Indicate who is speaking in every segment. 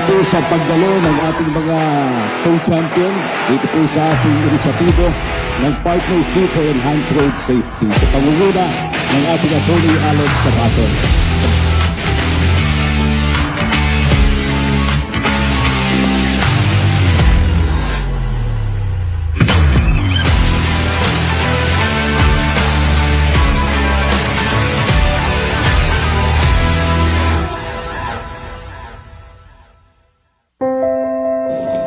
Speaker 1: po sa pagdalo ng ating mga co-champion dito po sa ating inisyatibo ng Partnership for Enhanced Road Safety sa pangunguna ng ating Atty. Abaton.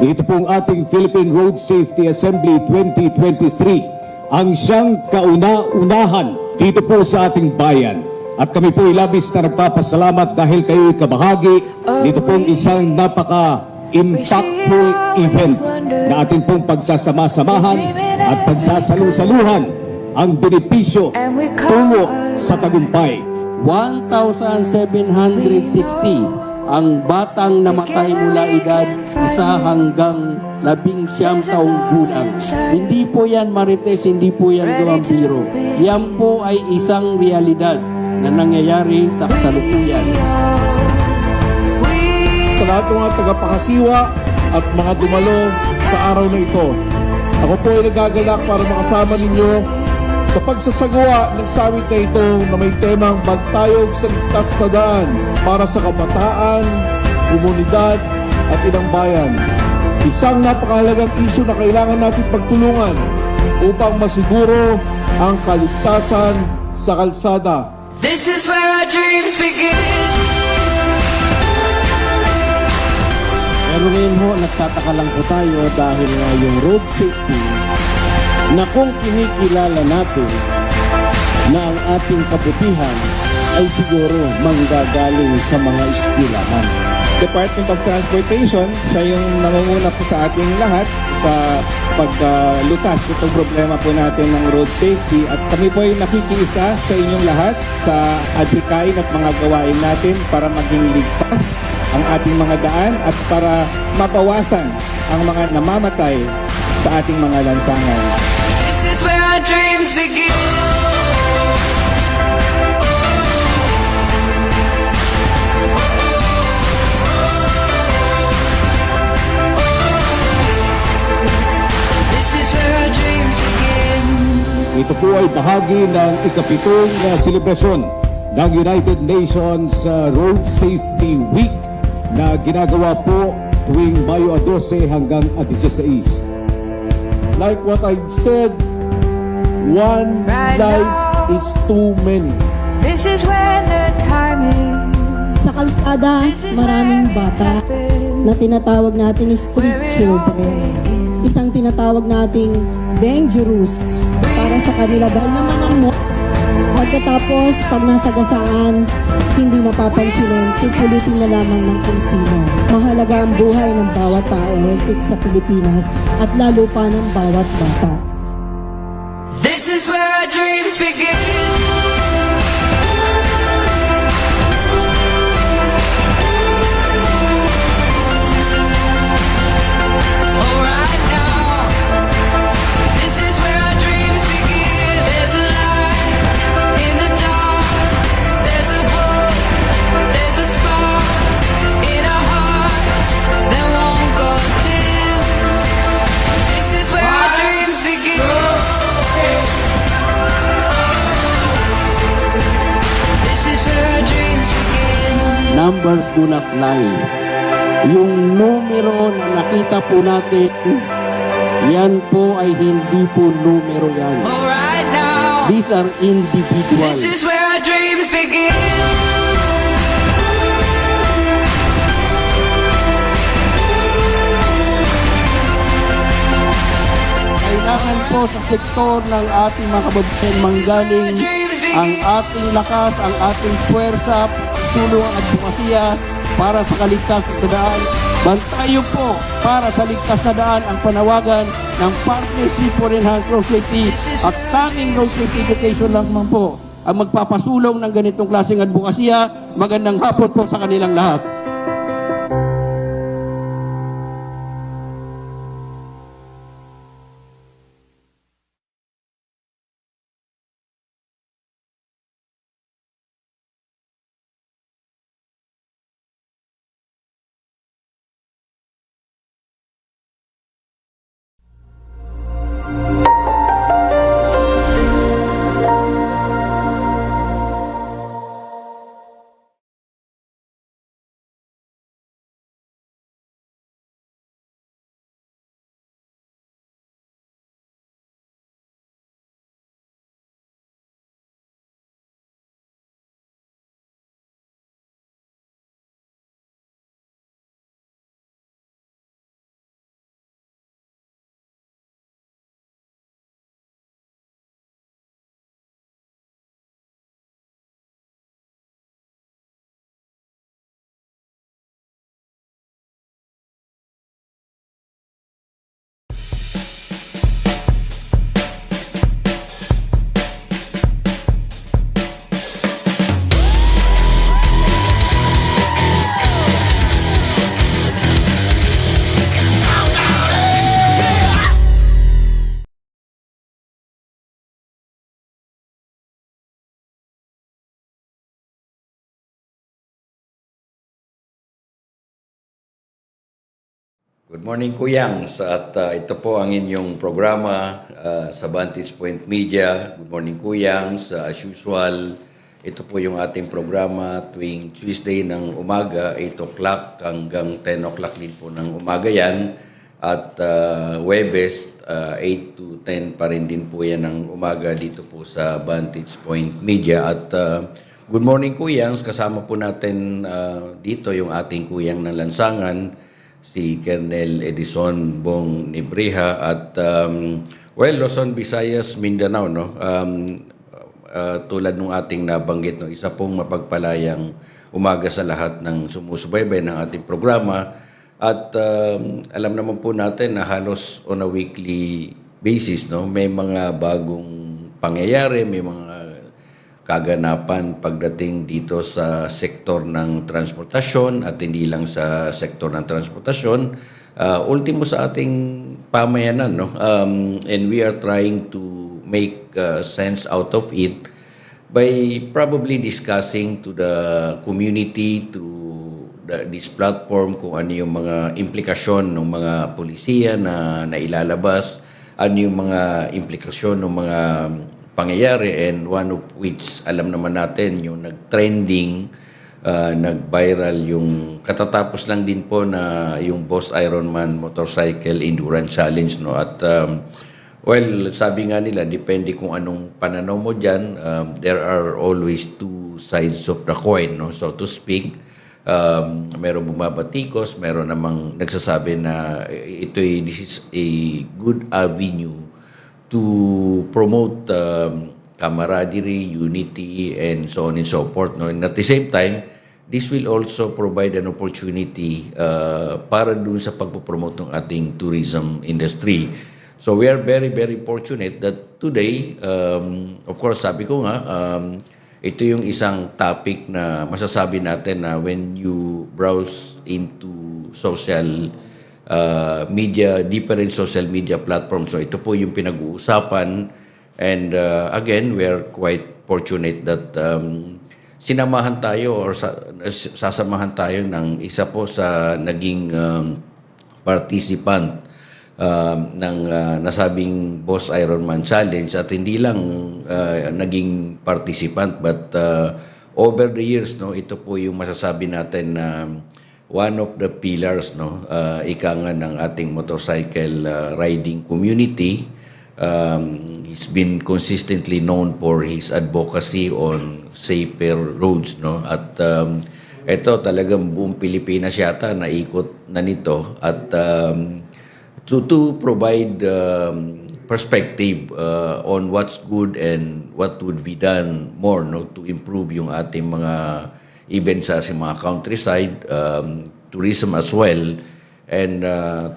Speaker 1: Ito pong ating Philippine Road Safety Assembly 2023 ang siyang kauna-unahan dito po sa ating bayan. At kami po labis na nagpapasalamat dahil kayo'y kabahagi dito pong isang napaka-impactful event na ating pong pagsasama-samahan at pagsasalu-saluhan ang benepisyo tungo sa tagumpay.
Speaker 2: 1,760 ang batang namatay mula edad 1 hanggang 19 taong gulang. Hindi po yan marites, hindi po yan gawang biro. Yan po ay isang realidad na nangyayari sa kasalukuyan.
Speaker 3: Sa lahat ng mga tagapangasiwa at mga dumalo sa araw na ito, ako po ay nagagalak para makasama ninyo sa pagsasagawa ng summit na ito na may temang Magtayog sa Ligtas na Daan para sa kabataan, komunidad at inang bayan. Isang napakahalagang isyu na kailangan natin pagtulungan upang masiguro ang kaligtasan sa kalsada.
Speaker 4: This is where our dreams begin.
Speaker 5: Pero ngayon ho, nagtataka lang po tayo dahil nga yung road safety na kung kinikilala natin na ang ating kabutihan ay siguro manggagaling sa mga eskwelahan.
Speaker 6: Department of Transportation, siya yung nangunguna po sa ating lahat sa paglutas itong problema po natin ng road safety, at kami po ay nakikiisa sa inyong lahat sa adhikain at mga gawain natin para maging ligtas ang ating mga daan at para mabawasan ang mga namamatay sa ating mga lansangan.
Speaker 4: This is where our dreams begin. This is where our dreams begin.
Speaker 1: Ito po ay bahagi ng ikapitong selebrasyon ng United Nations Road Safety Week na ginagawa po tuwing Mayo 12 hanggang 16.
Speaker 3: Like what I've said, one life is too many.
Speaker 4: This is when the time is.
Speaker 7: Sa kalsada, maraming bata na tinatawag natin street children. Isang tinatawag nating dangerous para sa kanila dahil namamamos. Pagkatapos, pag nasagasaan, hindi napapansinin, pupulitin na lamang ng kung sino. Mahalaga ang buhay ng bawat tao sa Pilipinas at lalo pa ng bawat bata.
Speaker 4: This is where our dreams begin.
Speaker 2: Numbers do not lie. Yung numero na nakita po natin, yan po ay hindi po numero yan.
Speaker 4: Right now,
Speaker 2: these are individuals.
Speaker 4: this is where our dreams begin.
Speaker 2: Kailangan po sa sektor ng ating mga kababaihan manggaling ang ating lakas, ang ating puwersa, sulong ang advokasya para sa kaligtas na daan. Bantayo po para sa ligtas na daan ang panawagan ng Partnership for Enhanced Road Safety, at tanging road safety education lamang po ang magpapasulong ng ganitong klaseng advokasya. Magandang hapon po sa kanilang lahat.
Speaker 8: Good morning, Kuyangs. At ito po ang inyong programa sa Vantage Point Media. Good morning, Kuyangs. As usual, ito po yung ating programa tuwing Tuesday ng umaga, 8 o'clock hanggang 10 o'clock din po ng umaga yan. At Webes, 8 to 10 pa rin din po yan ng umaga dito po sa Vantage Point Media. At good morning, Kuyangs. Kasama po natin dito yung ating Kuyang ng Lansangan, si Colonel Edison Bong Nebrija at Luzon, Visayas, Mindanao, no? Tulad ng ating nabanggit, no, isa pong mapagpalayang umaga sa lahat ng sumusubaybay ng ating programa at alam naman po natin na halos on a weekly basis, no, may mga bagong pangyayari, may mga kaganapan pagdating dito sa sektor ng transportasyon at hindi lang sa sektor ng transportasyon, ultimo sa ating pamayanan, no? And we are trying to make sense out of it by probably discussing to the community through this platform kung ano yung mga implikasyon ng mga polisiya na ilalabas, ano yung mga implikasyon ng mga pangyayari, and one of which alam naman natin yung nag-trending, nag-viral yung katatapos lang din po na yung Boss Ironman Motorcycle Endurance Challenge, no? At sabi nga nila, depende kung anong pananaw mo dyan, there are always two sides of the coin, no? So to speak, meron bumabatikos, meron namang nagsasabi na this is a good avenue to promote camaraderie, unity, and so on and so forth. No? And at the same time, this will also provide an opportunity para dun sa pagpopromote ng ating tourism industry. So we are very, very fortunate that today, of course, sabi ko nga, ito yung isang topic na masasabi natin na when you browse into social media, different social media platforms. So ito po yung pinag-uusapan, and again, we are quite fortunate that sinamahan tayo or sasamahan tayo ng isa po sa naging participant ng nasabing Boss Ironman Challenge, at hindi lang naging participant but over the years, no, ito po yung masasabi natin na one of the pillars, no, ika nga ng ating motorcycle riding community. He's been consistently known for his advocacy on safer roads, no, at ito talagang buong Pilipinas yata naikot na nito, at to provide perspective on what's good and what would be done more, no, to improve yung ating mga events sa mga countryside, tourism as well. And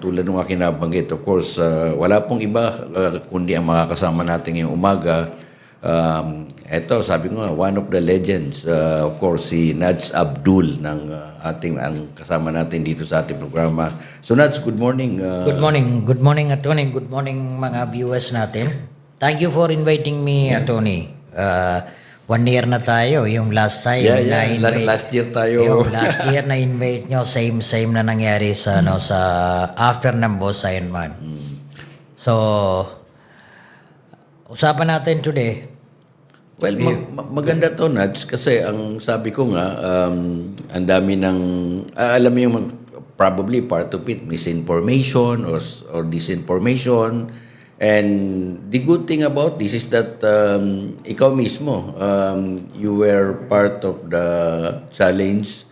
Speaker 8: tulad ng aking nabanggit, of course, wala pong iba kundi ang mga kasama natin ngayong umaga. Ito, sabi ko nga, one of the legends, of course, si Nads Abdul ng ang kasama natin dito sa ating programa. So Nads, good morning.
Speaker 9: Good morning. Good morning, Atty. Good morning, mga viewers natin. Thank you for inviting me, Atty. 1 year na tayo. Yung last time na-invite.
Speaker 8: Last year tayo.
Speaker 9: Yung last year na-invite nyo, same na nangyari sa sa after ng Boss Ironman. So, usapan natin today.
Speaker 8: Well, maganda to, Nats, kasi ang sabi ko nga, ang dami ng, alam mo yung probably part of it, misinformation or disinformation. And the good thing about this is that ikaw mismo, you were part of the challenge.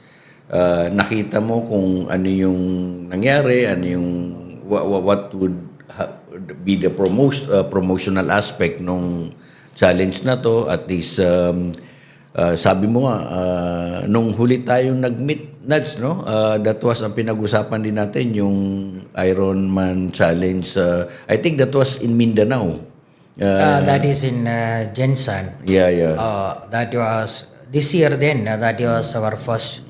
Speaker 8: Nakita mo kung ano yung nangyari, ano yung what would be the promotional aspect nung challenge na to. At least sabi mo nga, nung huli tayong nag-meet, Nads, no? That was ang pinag-usapan din natin, yung Ironman Challenge. I think that was in Mindanao.
Speaker 9: That is in Jensan.
Speaker 8: Yeah.
Speaker 9: That was this year then. That was our first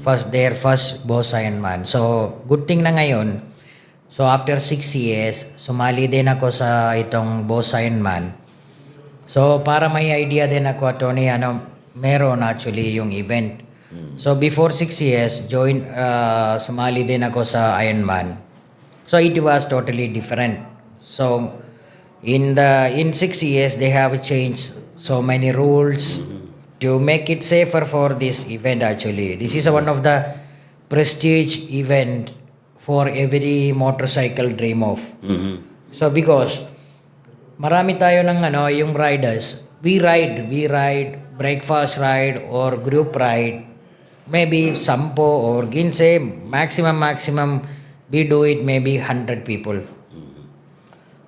Speaker 9: Boss Ironman. So, good thing na ngayon. So, after 6 years, sumali din ako sa itong Boss Ironman. So, para may idea din ako, Tony, meron actually yung event. So before 6 years, sumali din ako sa Ironman. So it was totally different. So in 6 years they have changed so many rules to make it safer for this event. Actually, this is one of the prestige event for every motorcycle dream of. So because marami tayo ng yung riders, we ride breakfast ride or group ride, maybe 10 or 15, maximum we do it maybe 100 people.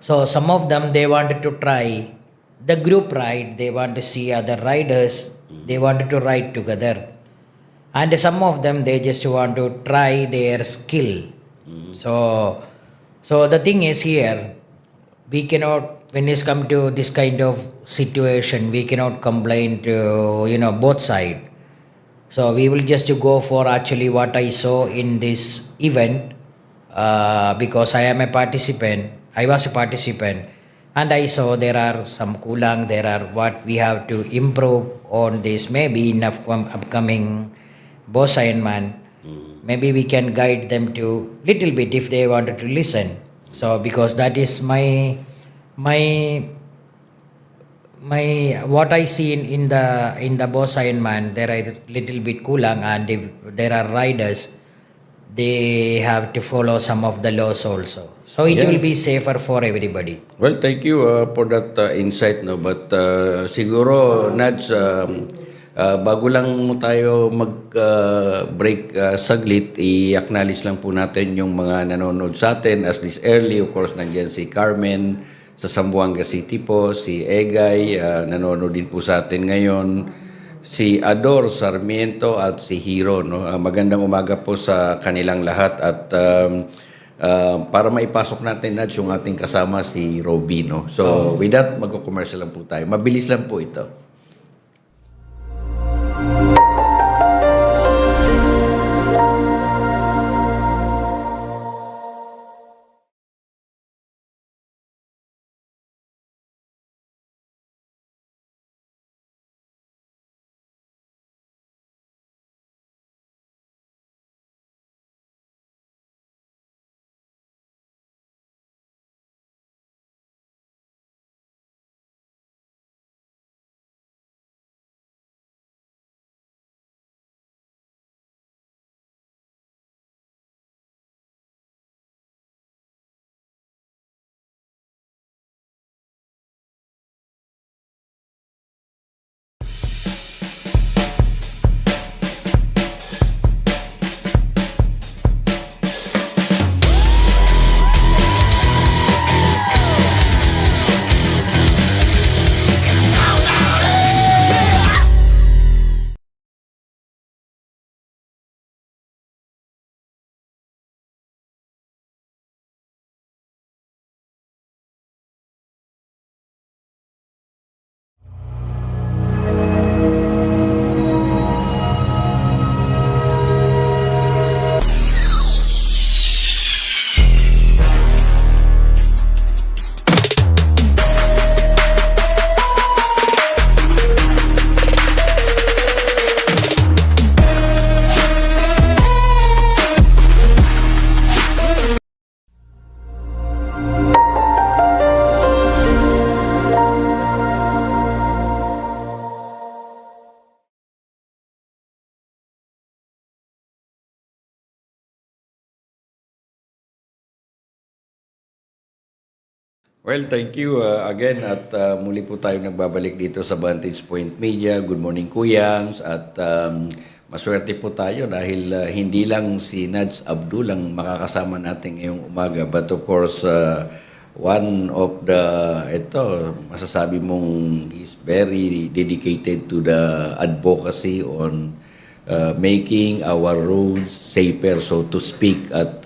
Speaker 9: So some of them, they wanted to try the group ride, they want to see other riders, they wanted to ride together. And some of them, they just want to try their skill. So the thing is here, we cannot, when it's come to this kind of situation, we cannot complain to, both sides. So we will just go for actually what I saw in this event, because I was a participant, and I saw there are some kulang, there are what we have to improve on this, maybe in upcoming boss man, maybe we can guide them to little bit if they wanted to listen. So because that is my what I see in the boss man, there are little bit kulang, and if there are riders, they have to follow some of the laws also. So it will be safer for everybody.
Speaker 8: Well, thank you for that insight, no. But siguro, Nads, bago lang mo tayo mag-break saglit, i-acknowledge lang po natin yung mga nanonood sa atin. As this early, of course, nandiyan si Carmen sa Zamboanga City po, si Egay, nanonood din po sa atin ngayon, si Ador Sarmiento at si Hiro, no. Magandang umaga po sa kanilang lahat, at para maipasok natin na yung ating kasama si Robby, no. So with that, magko-commercial lang po tayo. Mabilis lang po ito. Well, thank you again, at muli po tayo nagbabalik dito sa Vantage Point Media. Good morning, Kuyangs, at maswerte po tayo dahil hindi lang si Nads Abdul ang makakasama natin ngayong umaga, but of course one of the, masasabi mong he's very dedicated to the advocacy on making our roads safer, so to speak. At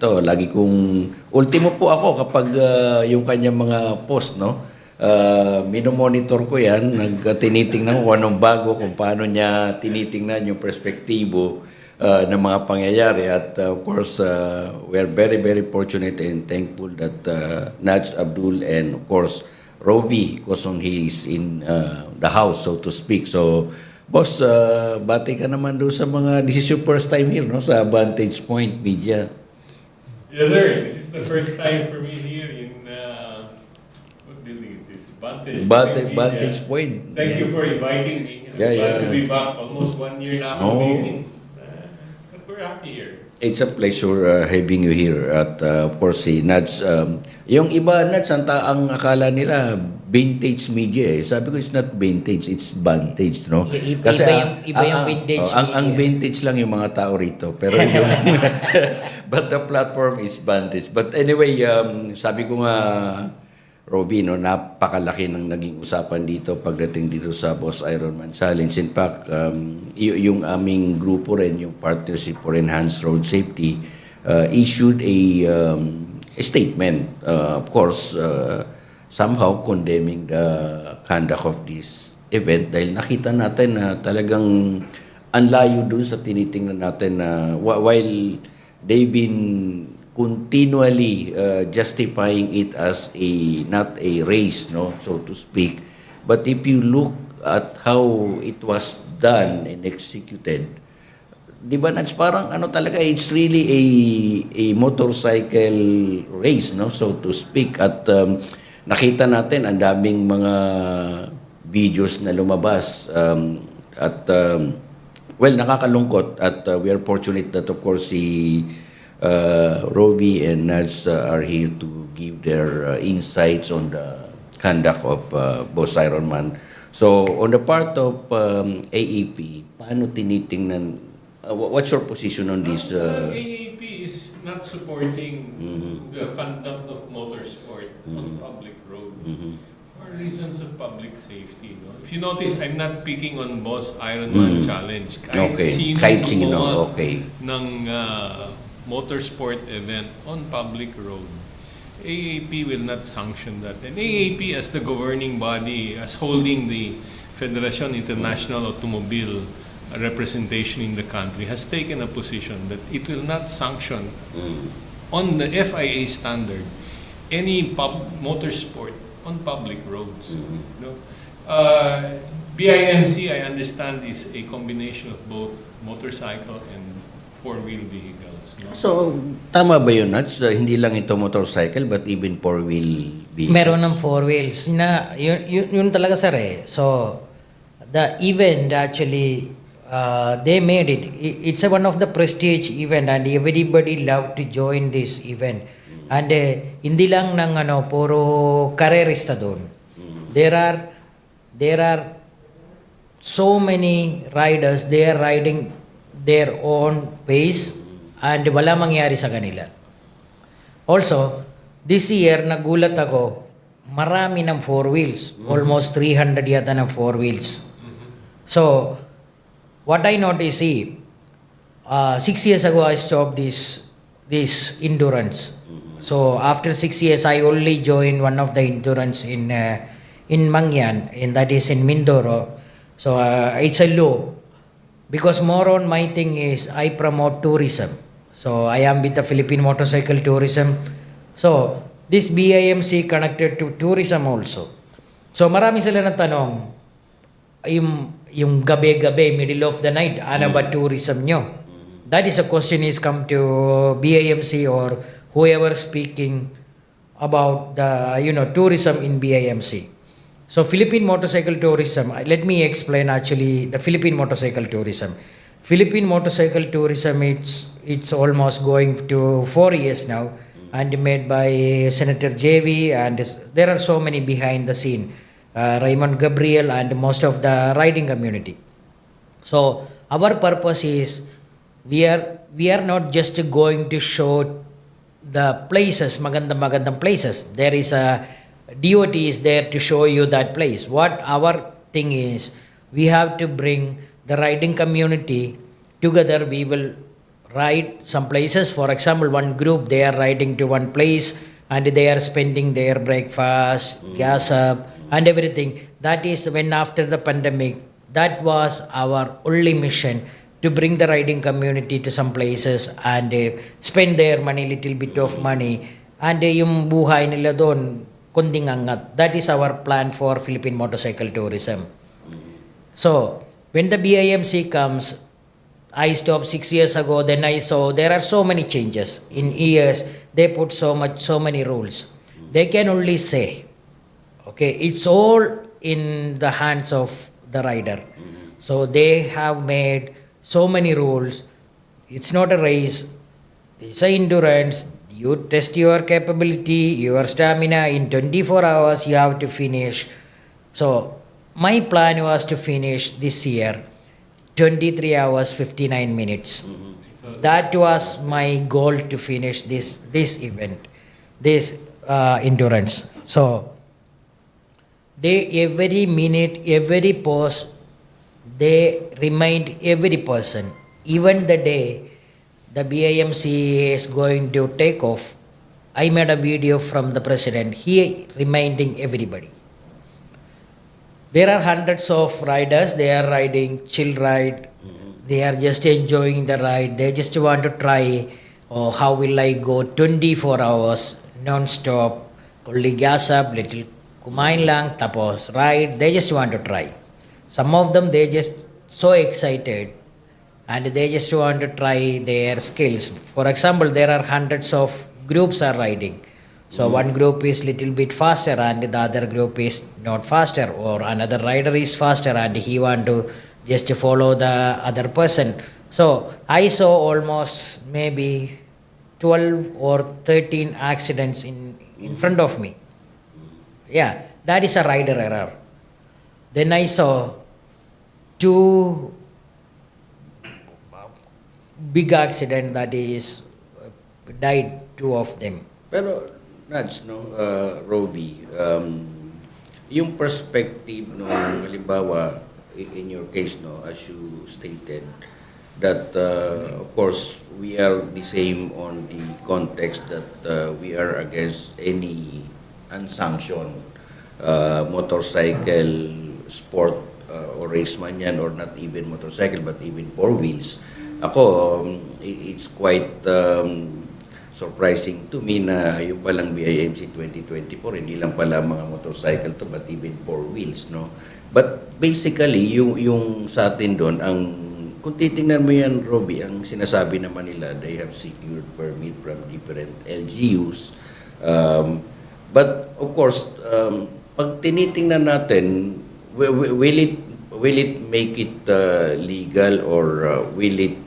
Speaker 8: lagi kong ultimo po ako kapag yung kanyang mga post, no, minomonitor ko yan, tinitingnan ko kung anong bago, kung paano niya tinitingnan yung perspektibo ng mga pangyayari. At of course, we are very, very fortunate and thankful that Nads Abdul and of course Robby, because he is in the house, so to speak. So boss, bati ka naman doon sa mga, this is your first time here, no, sa Vantage Point Media.
Speaker 10: Yes, sir. This is the first time for me here in what building is this?
Speaker 8: Vantage Point.
Speaker 10: Thank you for inviting me. I'm
Speaker 8: Yeah,
Speaker 10: glad
Speaker 8: yeah.
Speaker 10: to be back. Almost 1 year na ako
Speaker 8: Oh.
Speaker 10: amazing. But we're happy here.
Speaker 8: It's a pleasure having you here at of course si Nats. Yung iba Nats, ang akala nila vintage media eh. Sabi ko it's not vintage, it's vantage, no?
Speaker 9: Iba yung vintage
Speaker 8: ang
Speaker 9: media.
Speaker 8: vintage lang yung mga tao rito. Pero yung but the platform is vantage. But anyway, sabi ko nga Robby, no, napakalaki ng naging usapan dito pagdating dito sa Boss Ironman Challenge. In fact, yung aming grupo rin, yung Partnership for Enhanced Road Safety, issued a statement, of course, somehow condemning the conduct of this event dahil nakita natin na talagang anlayo dun sa tinitingnan natin na while they've been continually justifying it as not a race, no, so to speak. But if you look at how it was done and executed, di ba, Nats, parang ano talaga, it's really a motorcycle race, no, so to speak. At nakita natin ang daming mga videos na lumabas well, nakakalungkot at we are fortunate that of course si Robby and Nats are here to give their insights on the conduct of Boss Ironman. So, on the part of AEP, paano tinitingnan, what's your position on this?
Speaker 10: AAP is not supporting the conduct of motorsport on public road for reasons of public safety. No? If you notice, I'm not picking on Boss Ironman Challenge.
Speaker 8: Kahit sino, okay.
Speaker 10: Ng motorsport event on public road, AAP will not sanction that. And AAP as the governing body, as holding the Federation International Automobile representation in the country, has taken a position that it will not sanction on the FIA standard any motorsport on public roads. No? BIMC, I understand, is a combination of both motorcycle and four-wheel vehicles. No?
Speaker 8: So, tama ba yun, Nats? Hindi lang ito motorcycle, but even four-wheel vehicles?
Speaker 9: Meron ng four wheels. Yun talaga, sir, eh. So, the event actually, they made it. It's one of the prestige event and everybody loved to join this event. And hindi lang ng puro karerista doon. There are so many riders, they are riding their own pace and wala mangyari sa kanila. Also, this year, nagulat ako, marami ng four wheels. Almost 300 yata ng four wheels. So, what I noticed, 6 years ago, I stopped this endurance. So, after 6 years, I only joined one of the endurance in Mangyan, and that is in Mindoro. So, it's a loop. Because more on my thing is, I promote tourism. So, I am with the Philippine Motorcycle Tourism. So, this BIMC connected to tourism also. So, marami sila na tanong, yung gabi-gabi, middle of the night, ano ba tourism nyo? That is a question is come to BIMC or whoever speaking about the, tourism in BIMC. So, Philippine Motorcycle Tourism, let me explain actually the Philippine Motorcycle Tourism. Philippine Motorcycle Tourism, it's almost going to 4 years now and made by Senator JV, and there are so many behind the scene. Raymond Gabriel and most of the riding community. So, our purpose is we are not just going to show the places, magandang places. There is a DOT is there to show you that place. What our thing is, we have to bring the riding community together. We will ride some places. For example, one group, they are riding to one place and they are spending their breakfast, gas up, and everything. That is when after the pandemic, that was our only mission, to bring the riding community to some places and spend their money, little bit of money, and yung buhay nila doon, kunding angat. That is our plan for Philippine Motorcycle Tourism. So, when the BIMC comes, I stopped 6 years ago. Then I saw there are so many changes in years. They put so many rules. They can only say, okay, it's all in the hands of the rider. So they have made so many rules. It's not a race. It's an endurance. You test your capability, your stamina in 24 hours. You have to finish. So my plan was to finish this year 23 hours 59 minutes. That was my goal, to finish this event, this endurance. So they, every minute, every pause, they remind every person. Even the day the BIMC is going to take off, I made a video from the president. He reminding everybody. There are hundreds of riders. They are riding chill ride. They are just enjoying the ride. They just want to try, oh, how will I go 24 hours non-stop, only gas up, little kumain lang, tapos ride. They just want to try. Some of them, they just so excited and they just want to try their skills. For example, there are hundreds of groups are riding. So one group is little bit faster and the other group is not faster, or another rider is faster and he want to just follow the other person. So I saw almost maybe 12 or 13 accidents in front of me. Yeah, that is a rider error. Then I saw 2 big accident, that is died 2 of them.
Speaker 8: Pero, Nats, no, Robby, yung perspective, no, halimbawa, in your case, no, as you stated, that, of course, we are the same on the context that we are against any unsanctioned motorcycle sport or race man yan, or not even motorcycle, but even 4 wheels. Ako, it's quite surprising to me na yung palang BIMC 2024, hindi lang pala mga motorcycle to, but even 4 wheels, no? But basically, yung sa atin doon, kung titingnan mo yan, Robby, ang sinasabi naman nila, they have secured permit from different LGUs. But of course, pag tinitingnan natin, will it make it legal, or will it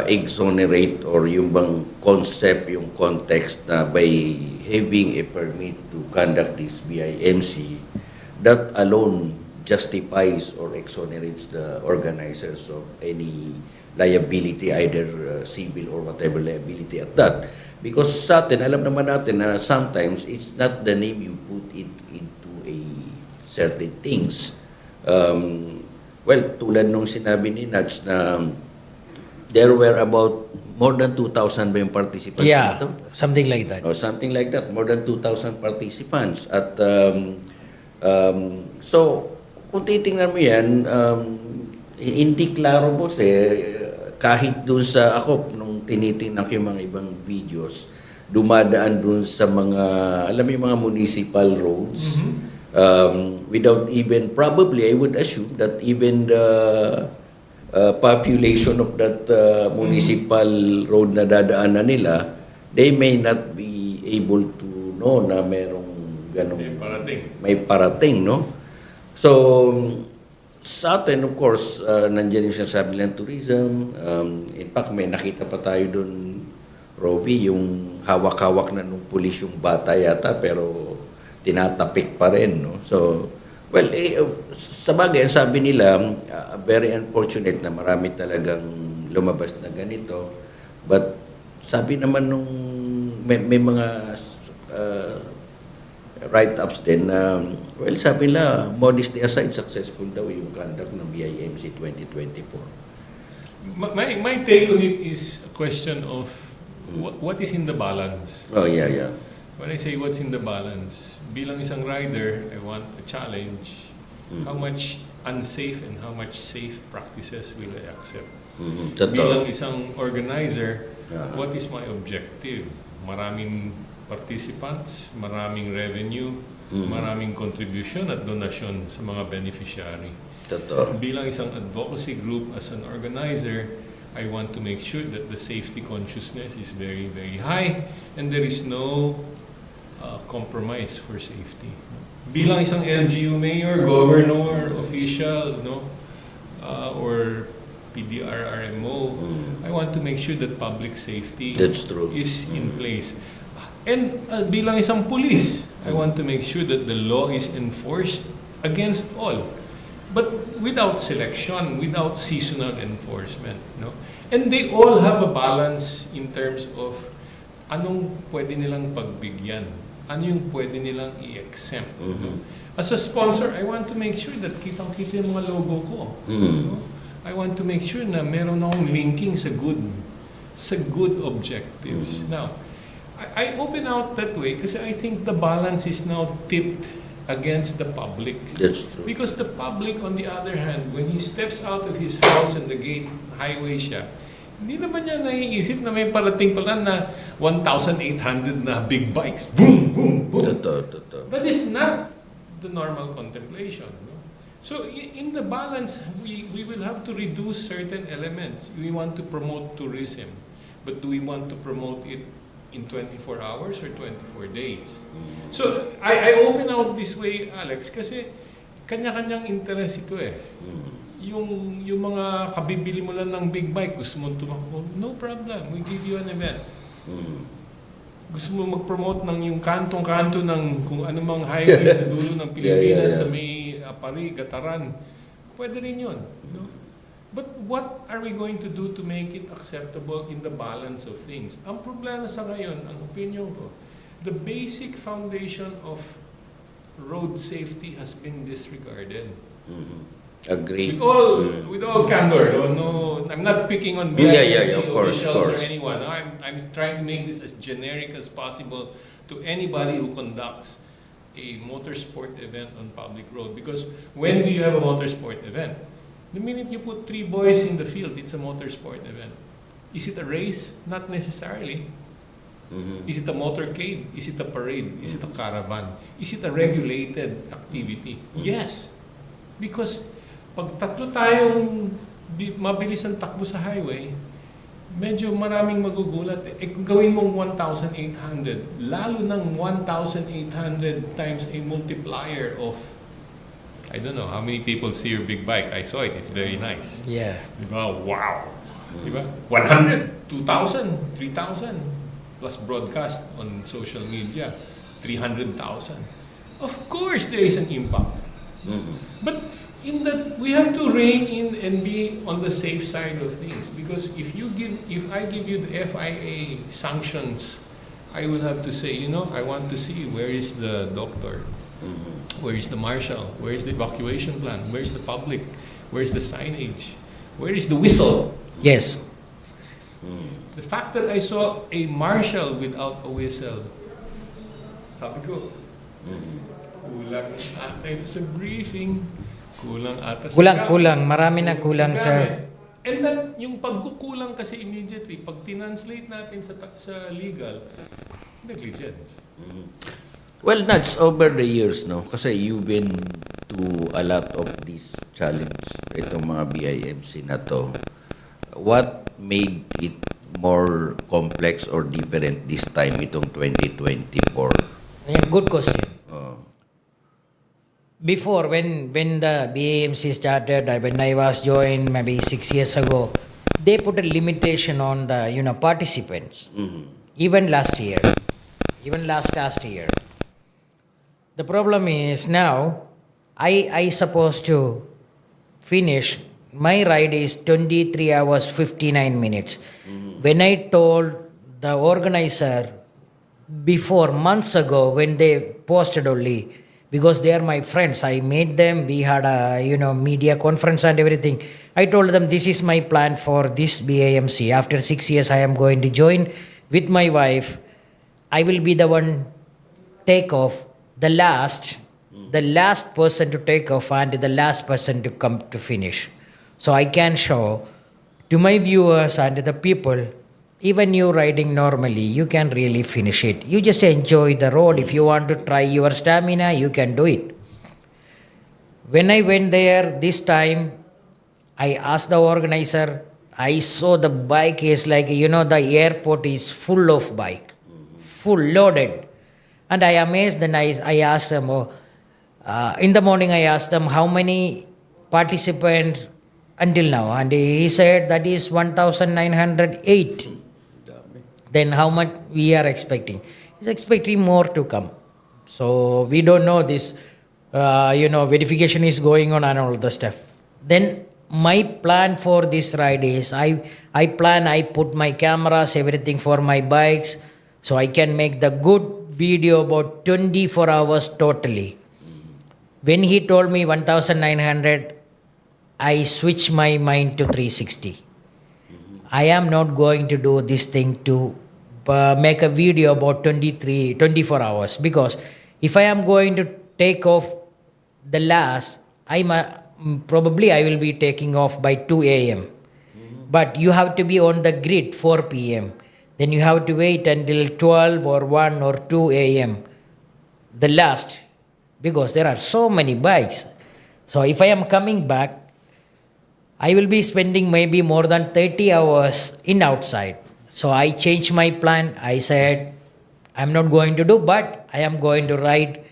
Speaker 8: exonerate, or yung bang concept, yung context na by having a permit to conduct this BIMC, that alone justifies or exonerates the organizers of any liability, either civil or whatever liability at that. Because sa atin, alam naman natin na sometimes it's not the name you put it into a certain things. Well, tulad nung sinabi ni Nats na there were about more than 2,000 ba yung participants
Speaker 9: Yeah,
Speaker 8: nito?
Speaker 9: something like that.
Speaker 8: Oh, something like that. More than 2,000 participants. At so, kung titingnan mo yan, hindi klaro, boss, kahit dun sa, ako, nung tinitingnan ko yung mga ibang videos, dumadaan dun sa mga, alam mo yung mga municipal roads, without even, probably, I would assume that even the population of that municipal road na dadaanan nila, they may not be able to know na merong ganong may parating, no? So, sa atin, of course, nandiyan yung sinasabi ng tourism. In fact, may nakita pa tayo doon, Robby, yung hawak-hawak na nung pulis yung bata yata, pero tinatapik pa rin, no? So, well, sa bagay, sabi nila, very unfortunate na marami talagang lumabas na ganito. But sabi naman nung may mga write-ups din na, well, sabi nila, modesty aside, successful daw yung conduct ng BIMC 2024.
Speaker 10: My take on it is a question of what is in the balance.
Speaker 8: Oh, yeah.
Speaker 10: When I say what's in the balance, bilang isang rider, I want a challenge. How much unsafe and how much safe practices will I accept? Bilang isang organizer, what is my objective? Maraming participants, maraming revenue, maraming contribution at donasyon sa mga beneficiary.
Speaker 8: Totoo.
Speaker 10: Bilang isang advocacy group, as an organizer, I want to make sure that the safety consciousness is very, very high and there is no compromise for safety. Bilang isang LGU mayor, governor, official, or PDR-RMO, I want to make sure that public safety
Speaker 8: That's true.
Speaker 10: is in place. And bilang isang police, I want to make sure that the law is enforced against all. But without selection, without seasonal enforcement. And they all have a balance in terms of anong pwede nilang pagbigyan, ano yung pwede nilang i-exempt. As a sponsor, I want to make sure that kitang-kita yung mga logo ko. I want to make sure na meron akong linking sa good objectives. Now, I open out that way kasi I think the balance is now tipped against the public.
Speaker 8: That's true.
Speaker 10: Because the public, on the other hand, when he steps out of his house and the gate, highway siya, hindi naman niya naiisip na may parating pala na 1,800 na big bikes. Boom, boom, boom.
Speaker 8: Totoo.
Speaker 10: That is not the normal contemplation. So in the balance, we will have to reduce certain elements. We want to promote tourism, but do we want to promote it in 24 hours or 24 days? So I open out this way, Alex, kasi kanya-kanyang interest ito eh. Yung mga kabibili mo lang ng big bike, gusto mo tumakbo, no problem, we give you an event. Gusto mo mag-promote ng yung kantong-kanto ng kung anumang highway sa dulo ng Pilipinas sa may Apari, Gataran, pwede rin yun. But what are we going to do to make it acceptable in the balance of things? Ang problema sa ngayon, ang opinion ko, the basic foundation of road safety has been disregarded.
Speaker 8: Agree.
Speaker 10: With all candor, no, I'm not picking on BIMC officials or anyone. I'm trying to make this as generic as possible to anybody who conducts a motorsport event on public road. Because when do you have a motorsport event? The minute you put 3 boys in the field, it's a motorsport event. Is it a race? Not necessarily. Is it a motorcade? Is it a parade? Is it a caravan? Is it a regulated activity? Yes. Because pag tatlo tayong mabilis ang takbo sa highway, medyo maraming magugulat. Kung gawin mong 1,800, lalo ng 1,800 times a multiplier of, I don't know how many people see your big bike. I saw it. It's very nice.
Speaker 9: Yeah.
Speaker 10: Diba? Wow. Diba? 100, 2,000, 3,000 plus broadcast on social media, 300,000. Of course, there is an impact. But in that, we have to rein in and be on the safe side of things, because if I give you the FIA sanctions, I will have to say, I want to see where is the doctor, where is the marshal, where is the evacuation plan, where is the public, where is the signage, where is the whistle?
Speaker 9: Yes.
Speaker 10: The fact that I saw a marshal without a whistle, sabi ko, kulang ata ito sa briefing.
Speaker 9: Kulang. Marami na kulang, sir.
Speaker 10: And that, yung pagkukulang kasi immediately, pag tinanslate natin sa legal, negligence.
Speaker 8: Well, Nats, over the years, kasi you've been to a lot of these challenges, itong mga BIMC na to. What made it more complex or different this time, itong 2024?
Speaker 9: Yeah, good question. Before, when the BIMC started, when I was joined maybe 6 years ago, they put a limitation on the participants. Even last year, last year. The problem is now, I supposed to finish. My ride is 23 hours 59 minutes. When I told the organizer before months ago, when they posted only, because they are my friends, I made them, we had a media conference and everything. I told them this is my plan for this BIMC. After 6 years I am going to join with my wife. I will be the one take off, the last person to take off and the last person to come to finish. So I can show to my viewers and the people, even you riding normally, you can really finish it. You just enjoy the road. If you want to try your stamina, you can do it. When I went there this time, I asked the organizer, I saw the bike is like, the airport is full of bike, full loaded. And I amazed, and I asked them, in the morning I asked them how many participants until now. And he said that is 1,908. Then how much we are expecting? He's expecting more to come. So we don't know this, verification is going on and all the stuff. Then my plan for this ride is, I put my cameras, everything for my bikes, so I can make the good video about 24 hours totally. When he told me 1,900, I switched my mind to 360. I am not going to do this thing to make a video about 24 hours, because if I am going to take off the last, probably I will be taking off by 2 a.m. But you have to be on the grid 4 p.m. Then you have to wait until 12 or 1 or 2 a.m. the last, because there are so many bikes. So if I am coming back, I will be spending maybe more than 30 hours in outside. So I changed my plan. I said, I'm not going to do, but I am going to ride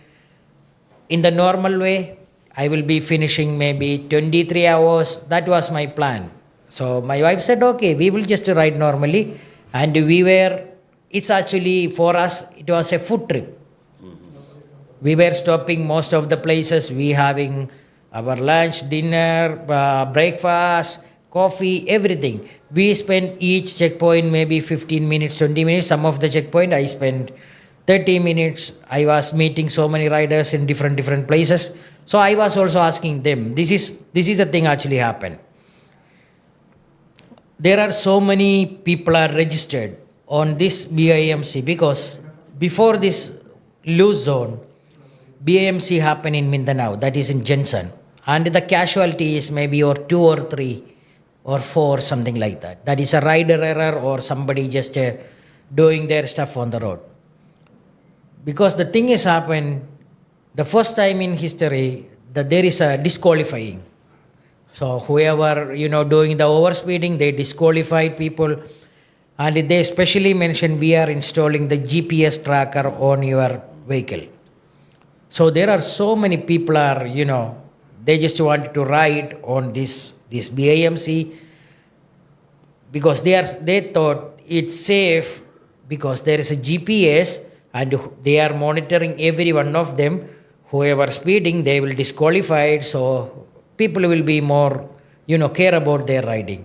Speaker 9: in the normal way. I will be finishing maybe 23 hours. That was my plan. So my wife said, okay, we will just ride normally. And it's actually for us, it was a food trip. We were stopping most of the places. We having our lunch, dinner, breakfast, coffee, everything. We spent each checkpoint maybe 15 minutes, 20 minutes. Some of the checkpoint I spent 30 minutes. I was meeting so many riders in different places. So I was also asking them, this is the thing actually happened. There are so many people are registered on this BIMC, because before this loose zone, BIMC happened in Mindanao, that is in Jensen. And the casualty is maybe 2 or 3 or 4, something like that. That is a rider error or somebody just doing their stuff on the road. Because the thing has happened, the first time in history that there is a disqualifying. So whoever, doing the overspeeding, they disqualified people. And they especially mentioned we are installing the GPS tracker on your vehicle. So there are so many people are, they just want to ride on this BIMC because they thought it's safe because there is a GPS and they are monitoring every one of them. Whoever speeding, they will disqualify it. So people will be more, care about their riding.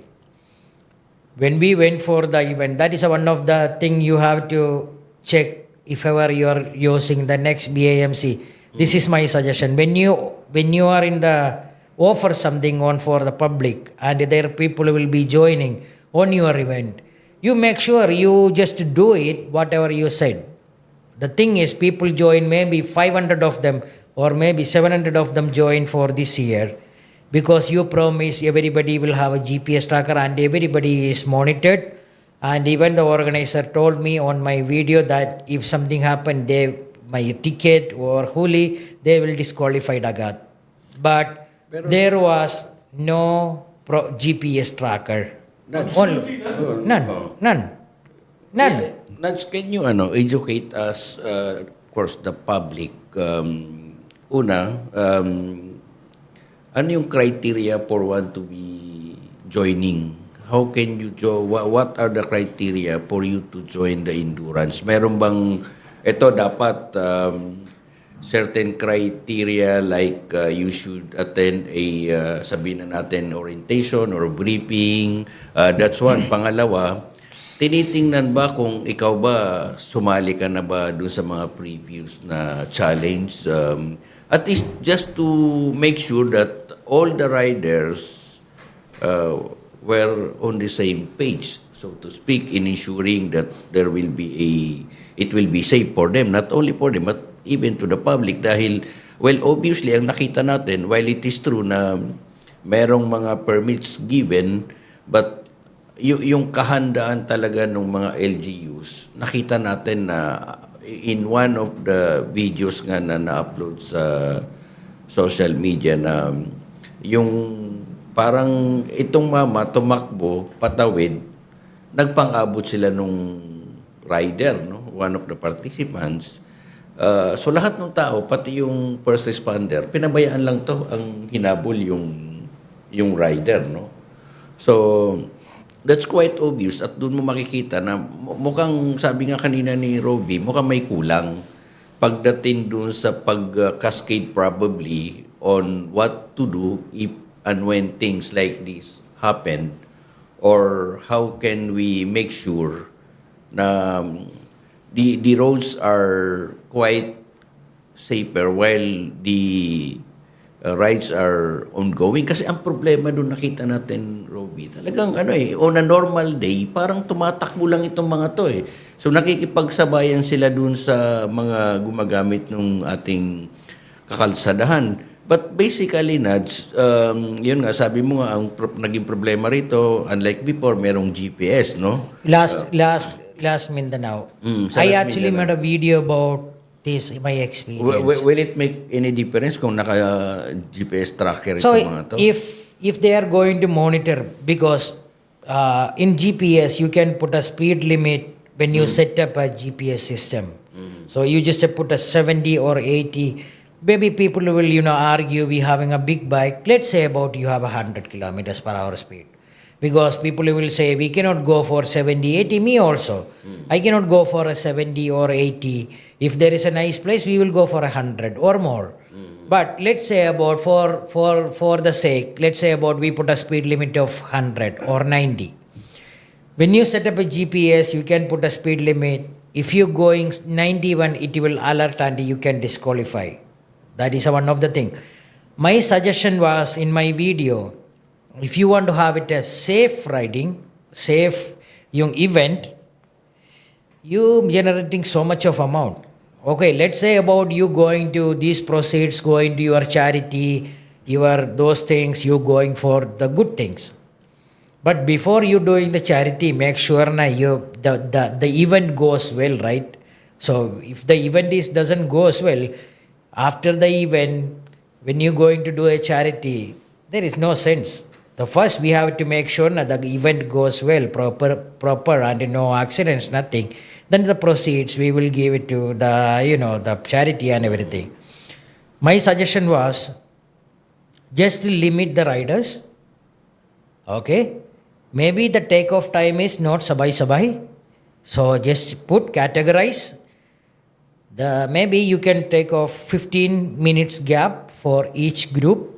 Speaker 9: When we went for the event, that is one of the thing you have to check if ever you are using the next BIMC. This is my suggestion. When you are in the offer something on for the public and there people will be joining on your event, you make sure you just do it whatever you said. The thing is, people join, maybe 500 of them or maybe 700 of them join for this year because you promise everybody will have a GPS tracker and everybody is monitored. And even the organizer told me on my video that if something happened, my ticket or huli, they will disqualify Dagat. But there was no GPS tracker. None.
Speaker 8: Nats, can you educate us, of course, the public? Ano yung criteria for one to be joining? How can you join? What are the criteria for you to join the endurance? Meron bang ito dapat certain criteria like you should attend a sabihin na natin orientation or briefing? That's one. Pangalawa, tinitingnan ba kung ikaw ba sumali ka na ba doon sa mga previous na challenge? At least just to make sure that all the riders were on the same page, so to speak, in ensuring that it will be safe for them, not only for them, but even to the public. Dahil, well, obviously, ang nakita natin, while it is true na merong mga permits given, but yung kahandaan talaga ng mga LGUs, nakita natin na in one of the videos nga na na-upload sa social media na yung parang itong mama tumakbo, patawid, nagpang-abot sila nung rider, no? One of the participants. So lahat ng tao, pati yung first responder, pinabayaan lang to ang hinabol yung rider, no? So that's quite obvious at doon mo makikita na mukhang sabi nga kanina ni Robby, mukhang may kulang pagdating doon sa pag-cascade probably on what to do if and when things like this happen, or how can we make sure na the roads are quite safer while the rides are ongoing. Kasi ang problema doon nakita natin, Robby, talagang on a normal day, parang tumatakbo lang itong mga to eh. So nakikipagsabayan sila doon sa mga gumagamit ng ating kakalsadahan. But basically, Nads, yun nga, sabi mo nga, ang naging problema rito, unlike before, merong GPS, no?
Speaker 9: Last Mindanao.
Speaker 8: Sa
Speaker 9: I
Speaker 8: Las
Speaker 9: actually
Speaker 8: Mindanao.
Speaker 9: made a video about this, my experience.
Speaker 8: Will it make any difference kung naka-GPS tracker
Speaker 9: So
Speaker 8: itong mga to?
Speaker 9: if they are going to monitor, because in GPS you can put a speed limit when you set up a GPS system. So you just put a 70 or 80. Maybe people will argue we having a big bike. Let's say about you have 100 kilometers per hour speed. Because people will say we cannot go for 70, 80. Me also. I cannot go for a 70 or 80. If there is a nice place, we will go for 100 or more. But let's say about for the sake, let's say about we put a speed limit of 100 or 90. When you set up a GPS, you can put a speed limit. If you're going 91, it will alert and you can disqualify. That is one of the thing. My suggestion was in my video, if you want to have it as safe riding, safe yung event, you generating so much of amount. Okay, let's say about you going to these proceeds, going to your charity, your those things, you going for the good things. But before you doing the charity, make sure na the event goes well, right? So if the event doesn't goes well, after the event, when you're going to do a charity, there is no sense. The first we have to make sure that the event goes well, proper and no accidents, nothing. Then the proceeds we will give it to the charity and everything. My suggestion was just to limit the riders. Okay, maybe the takeoff time is not sabay. So just categorize. Maybe you can take off 15 minutes gap for each group.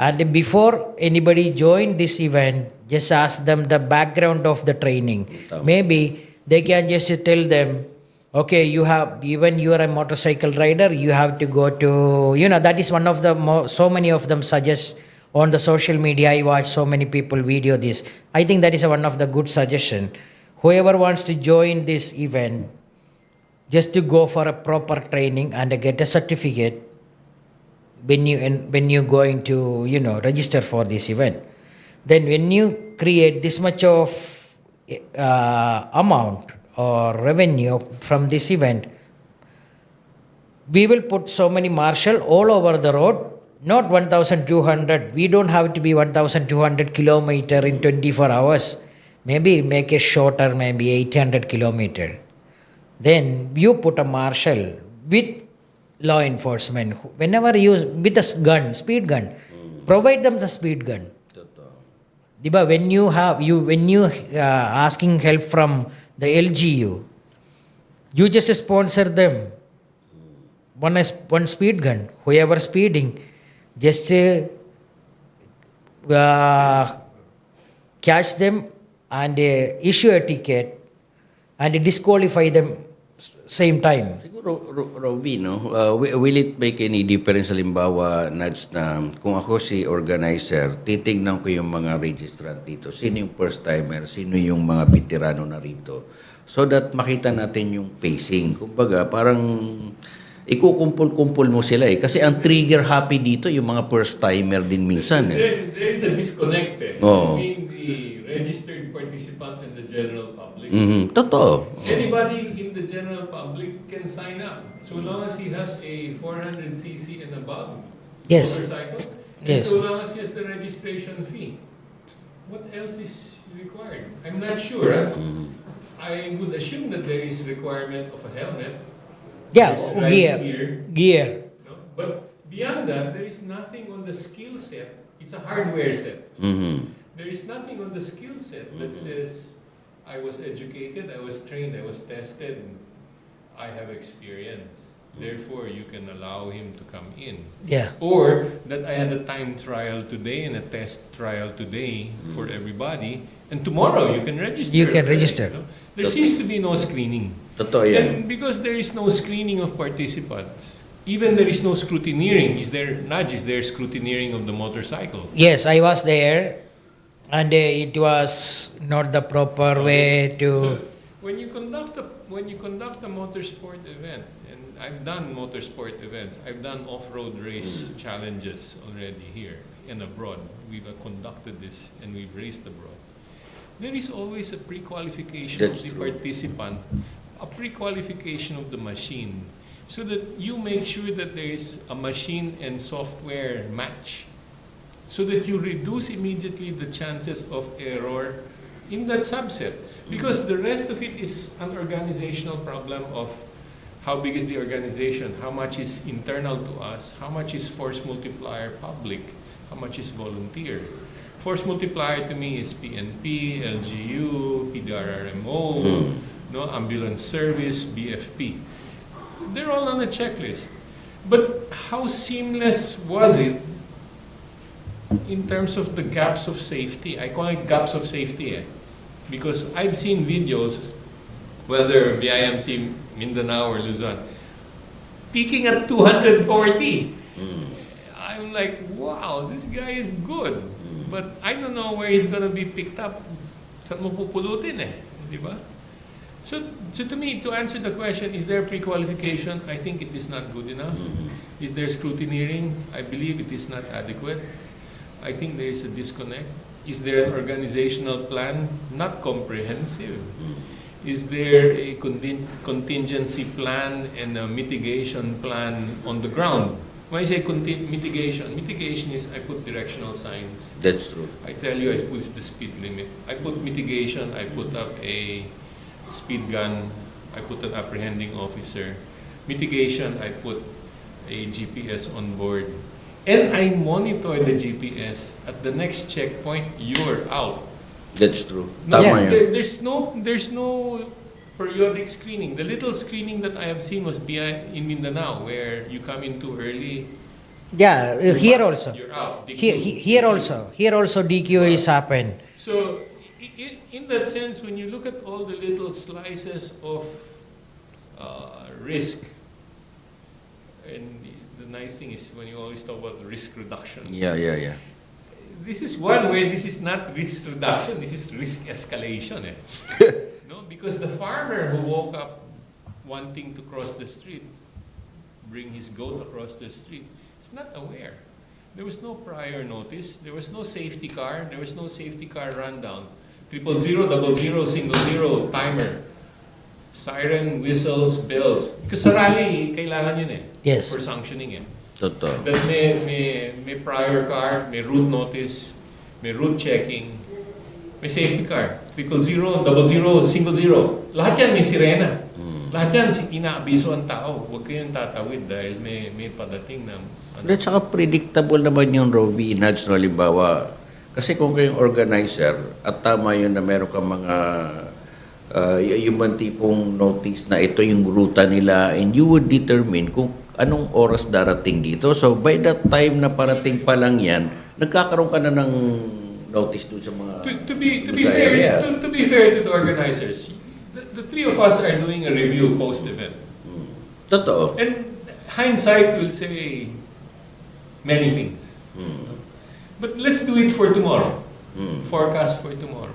Speaker 9: And before anybody join this event, just ask them the background of the training. Maybe they can just tell them, okay, you are a motorcycle rider, you have to go to, that is one of the, so many of them suggest on the social media. I watch so many people video this. I think that is one of the good suggestion. Whoever wants to join this event, just to go for a proper training and get a certificate when you going to register for this event. Then when you create this much of amount or revenue from this event, we will put so many marshal all over the road. Not 1,200. We don't have to be 1,200 kilometer in 24 hours. Maybe make it shorter, maybe 800 kilometer. Then you put a marshal with law enforcement. Whenever you with a gun, speed gun, provide them the speed gun. Diba? When you asking help from the LGU, you just sponsor them one speed gun. Whoever speeding, just catch them and issue a ticket and disqualify them same time.
Speaker 8: Siguro, Robby, will it make any difference, halimbawa, Nads, na kung ako si organizer, titingnan ko yung mga registrant dito, sino yung first timer, sino yung mga veterano na rito, so that makita natin yung pacing. Kumbaga, parang ikukumpul-kumpul mo sila eh. Kasi ang trigger happy dito, yung mga first timer din minsan eh.
Speaker 10: There is a disconnect between the registered participant and the general public.
Speaker 8: Totoo.
Speaker 10: Anybody in the general public can sign up so long as he has a 400cc and above.
Speaker 9: Yes.
Speaker 10: motorcycle. And
Speaker 9: Yes.
Speaker 10: so long as he has the registration fee, what else is required? I'm not sure. I would assume that there is requirement of a helmet.
Speaker 9: Yeah,
Speaker 10: There's riding
Speaker 9: gear.
Speaker 10: no? But beyond that, there is nothing on the skill set. It's a hardware set. There is nothing on the skill set that says, I was educated, I was trained, I was tested, I have experience. Therefore, you can allow him to come in.
Speaker 9: Yeah.
Speaker 10: Or that I had a time trial today and a test trial today for everybody, and tomorrow you can register.
Speaker 9: You can register.
Speaker 10: You know? There seems to be no screening.
Speaker 8: Totoo yan.
Speaker 10: And because there is no screening of participants, even there is no scrutineering, is there scrutineering of the motorcycle?
Speaker 9: Yes, I was there, and it was not the proper way to.
Speaker 10: So when you conduct a motorsport event, and I've done motorsport events, I've done off-road race challenges already here and abroad. We've conducted this and we've raced abroad. There is always a pre-qualification
Speaker 8: That's
Speaker 10: of the
Speaker 8: true.
Speaker 10: participant, a pre-qualification of the machine, so that you make sure that there is a machine and software match, so that you reduce immediately the chances of error in that subset. Because the rest of it is an organizational problem of how big is the organization, how much is internal to us, how much is force multiplier public, how much is volunteer. Force multiplier to me is PNP, LGU, PDRRMO, no, ambulance service, BFP. They're all on a checklist. But how seamless was it in terms of the gaps of safety? I call it gaps of safety, because I've seen videos, whether BIMC, Mindanao or Luzon, peaking at 240. I'm like, wow, this guy is good. But I don't know where he's gonna be picked up. Saan mo pupulutin di ba? So to me, to answer the question, is there pre-qualification? I think it is not good enough. Is there scrutineering? I believe it is not adequate. I think there is a disconnect. Is there an organizational plan? Not comprehensive. Is there a contingency plan and a mitigation plan on the ground? When I say mitigation is I put directional signs.
Speaker 8: That's true.
Speaker 10: I tell you, I put the speed limit. I put mitigation, I put up a speed gun, I put an apprehending officer. Mitigation, I put a GPS on board. And I monitor the GPS. At the next checkpoint, you're out.
Speaker 8: That's true.
Speaker 10: No,
Speaker 8: Tama yan.
Speaker 10: there's no periodic screening. The little screening that I have seen was in Mindanao, where you come in too early.
Speaker 9: Yeah, here also.
Speaker 10: You're out.
Speaker 9: Here also DQ is happened.
Speaker 10: So, in that sense, when you look at all the little slices of risk, and the nice thing is when you always talk about risk reduction.
Speaker 8: Yeah.
Speaker 10: This is one where this is not risk reduction, this is risk escalation. No, because the farmer who woke up wanting to cross the street, bring his goat across the street, is not aware. There was no prior notice, there was no safety car, there was no safety car rundown. 000, 00, single zero, timer. Siren, whistles, bells. Because sa rally, kailangan yun
Speaker 9: Yes.
Speaker 10: for sanctioning
Speaker 8: Totoo.
Speaker 10: That may prior car, may route notice, may route checking, may safety car. 000, 00, single zero. Lahat yan may sirena. Lahat yan inaabiso ang tao. Huwag kayong tatawid dahil may padating na...
Speaker 8: At saka predictable naman yung Robby, Nudge, no, halimbawa. Kasi kung kayong organizer, at tama yun na meron ka mga yung mga tipong notice na ito yung ruta nila, and you would determine kung anong oras darating dito. So by that time na parating pa lang yan, nagkakaroon ka na ng notice doon sa mga...
Speaker 10: To be fair to the organizers, the three of us are doing a review post-event.
Speaker 8: Totoo.
Speaker 10: And hindsight will say many things. But let's do it for tomorrow. Forecast for tomorrow.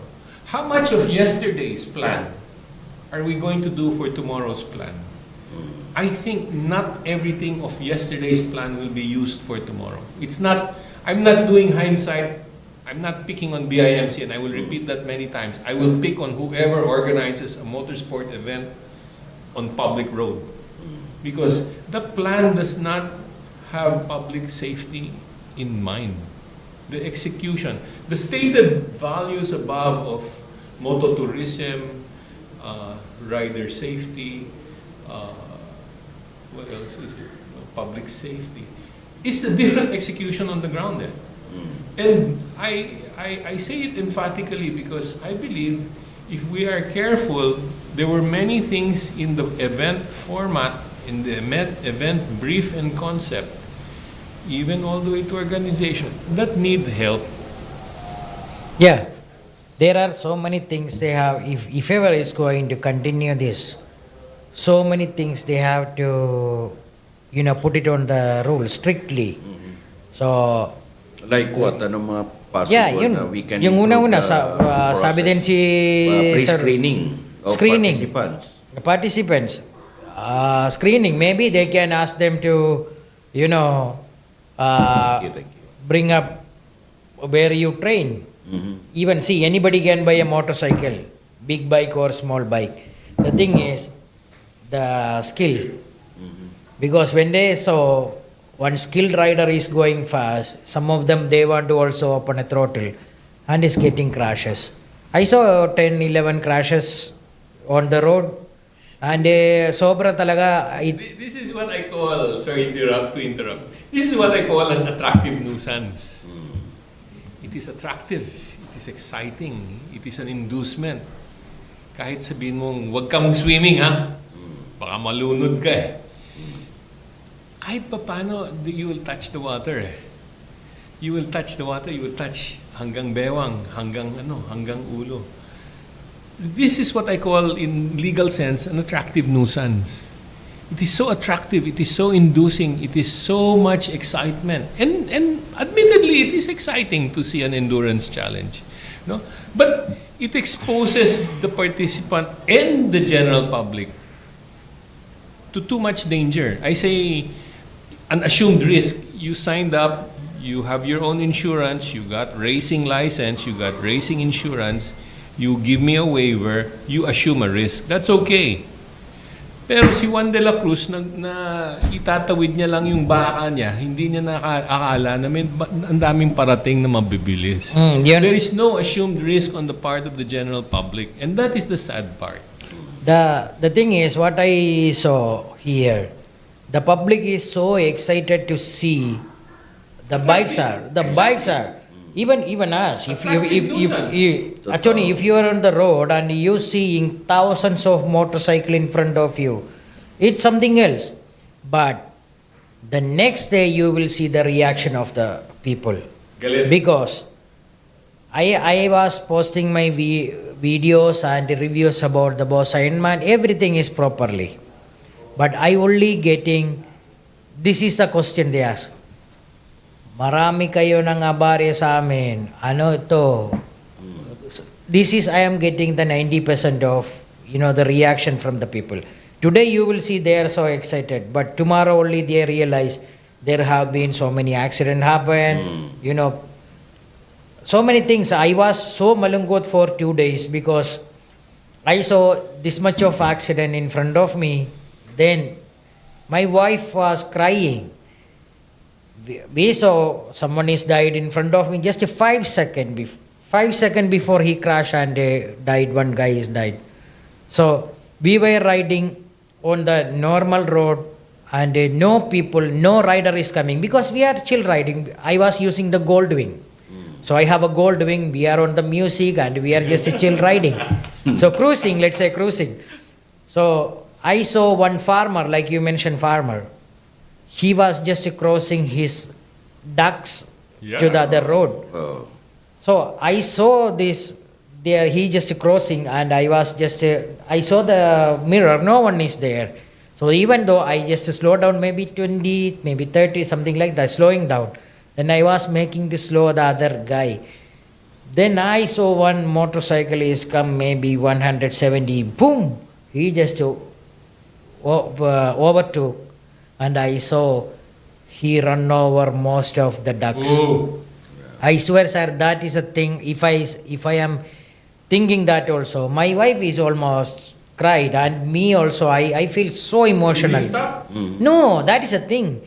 Speaker 10: How much of yesterday's plan are we going to do for tomorrow's plan? I think not everything of yesterday's plan will be used for tomorrow. I'm not doing hindsight. I'm not picking on BIMC, and I will repeat that many times. I will pick on whoever organizes a motorsport event on public road. Because the plan does not have public safety in mind. The execution, the stated values above of mototourism, rider safety, what else is it? Public safety. It's a different execution on the ground there. And I say it emphatically because I believe if we are careful, there were many things in the event format, in the event brief and concept, even all the way to organization, that need help.
Speaker 9: Yeah, there are so many things they have. If ever is going to continue this, so many things they have to, put it on the rule strictly. So
Speaker 8: Like what? Ano mga possible
Speaker 9: yeah,
Speaker 8: na we can
Speaker 9: yung
Speaker 8: improve
Speaker 9: una-una
Speaker 8: the
Speaker 9: sabi din
Speaker 8: process?
Speaker 9: si Sir,
Speaker 8: Pre-screening of
Speaker 9: Screening.
Speaker 8: participants.
Speaker 9: Screening, maybe they can ask them to,
Speaker 8: Thank you.
Speaker 9: bring up where you train. Even see, anybody can buy a motorcycle, big bike or small bike. The thing is the skill. Because when they saw one skilled rider is going fast, some of them they want to also open a throttle and is getting crashes. I saw 10, 11 crashes on the road and sobra talaga.
Speaker 10: This is what I call, sorry to interrupt. This is what I call an attractive nuisance. It is attractive, it is exciting, it is an inducement. Kahit sabihin mong, huwag ka mag-swimming ha, baka malunod ka eh. Kahit pa paano, you will touch the water eh. You will touch the water, you will touch hanggang bewang, hanggang ulo. This is what I call, in legal sense, an attractive nuisance. It is so attractive, it is so inducing, it is so much excitement. And admittedly, it is exciting to see an endurance challenge. No? But it exposes the participant and the general public to too much danger. I say, an assumed risk. You signed up, you have your own insurance, you got racing license, you got racing insurance, you give me a waiver, you assume a risk. That's okay. Pero si Juan de la Cruz, na itatawid niya lang yung baka niya, hindi niya nakakala na may ang daming parating na mabibilis. There is no assumed risk on the part of the general public, and that is the sad part.
Speaker 9: The thing is, what I saw here, the public is so excited to see the bikes are even us. Actually, if you are on the road and you seeing thousands of motorcycle in front of you, it's something else. But the next day you will see the reaction of the people.
Speaker 10: Galit.
Speaker 9: Because I was posting my videos and reviews about the boss Ironman. Everything is properly. But I only getting, this is the question they ask. Marami kayo nang abare sa amin. Ano ito? This is, I am getting the 90% of, the reaction from the people. Today you will see they are so excited. But tomorrow only they realize there have been so many accidents happen. So many things. I was so malungkot for 2 days because I saw this much of accident in front of me. Then my wife was crying. We saw someone is died in front of me just 5 seconds before he crashed and died. One guy is died. So we were riding on the normal road and no people, no rider is coming because we are chill riding. I was using the gold wing. So I have a gold wing. We are on the music and we are just chill riding. So cruising, let's say cruising. So I saw one farmer, like you mentioned, farmer. He was just crossing his ducks to the other road.
Speaker 8: Oh.
Speaker 9: So I saw this there. He just crossing, and I was just. I saw the mirror. No one is there. So even though I just slowed down, maybe 20, maybe 30, something like that, slowing down. Then I was making the slow the other guy. Then I saw one motorcyclist come, maybe 170. Boom! He just overtook, and I saw he run over most of the ducks.
Speaker 10: Oh.
Speaker 9: I swear, sir, that is a thing. If I am thinking that also, my wife is almost cried, and me also. I feel so emotional.
Speaker 10: Did he stop?
Speaker 9: No, that is a thing.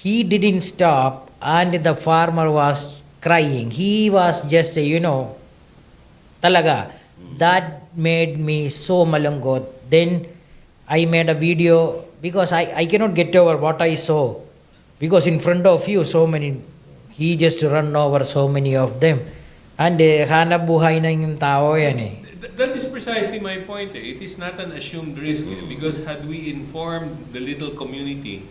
Speaker 9: he didn't stop, and the farmer was crying. He was just, talaga. That made me so malungkot. Then I made a video because I cannot get over what I saw. Because in front of you, so many, he just run over so many of them. And hanap buhay na yung tao yan eh.
Speaker 10: That is precisely my point. It is not an assumed risk because had we informed the little community,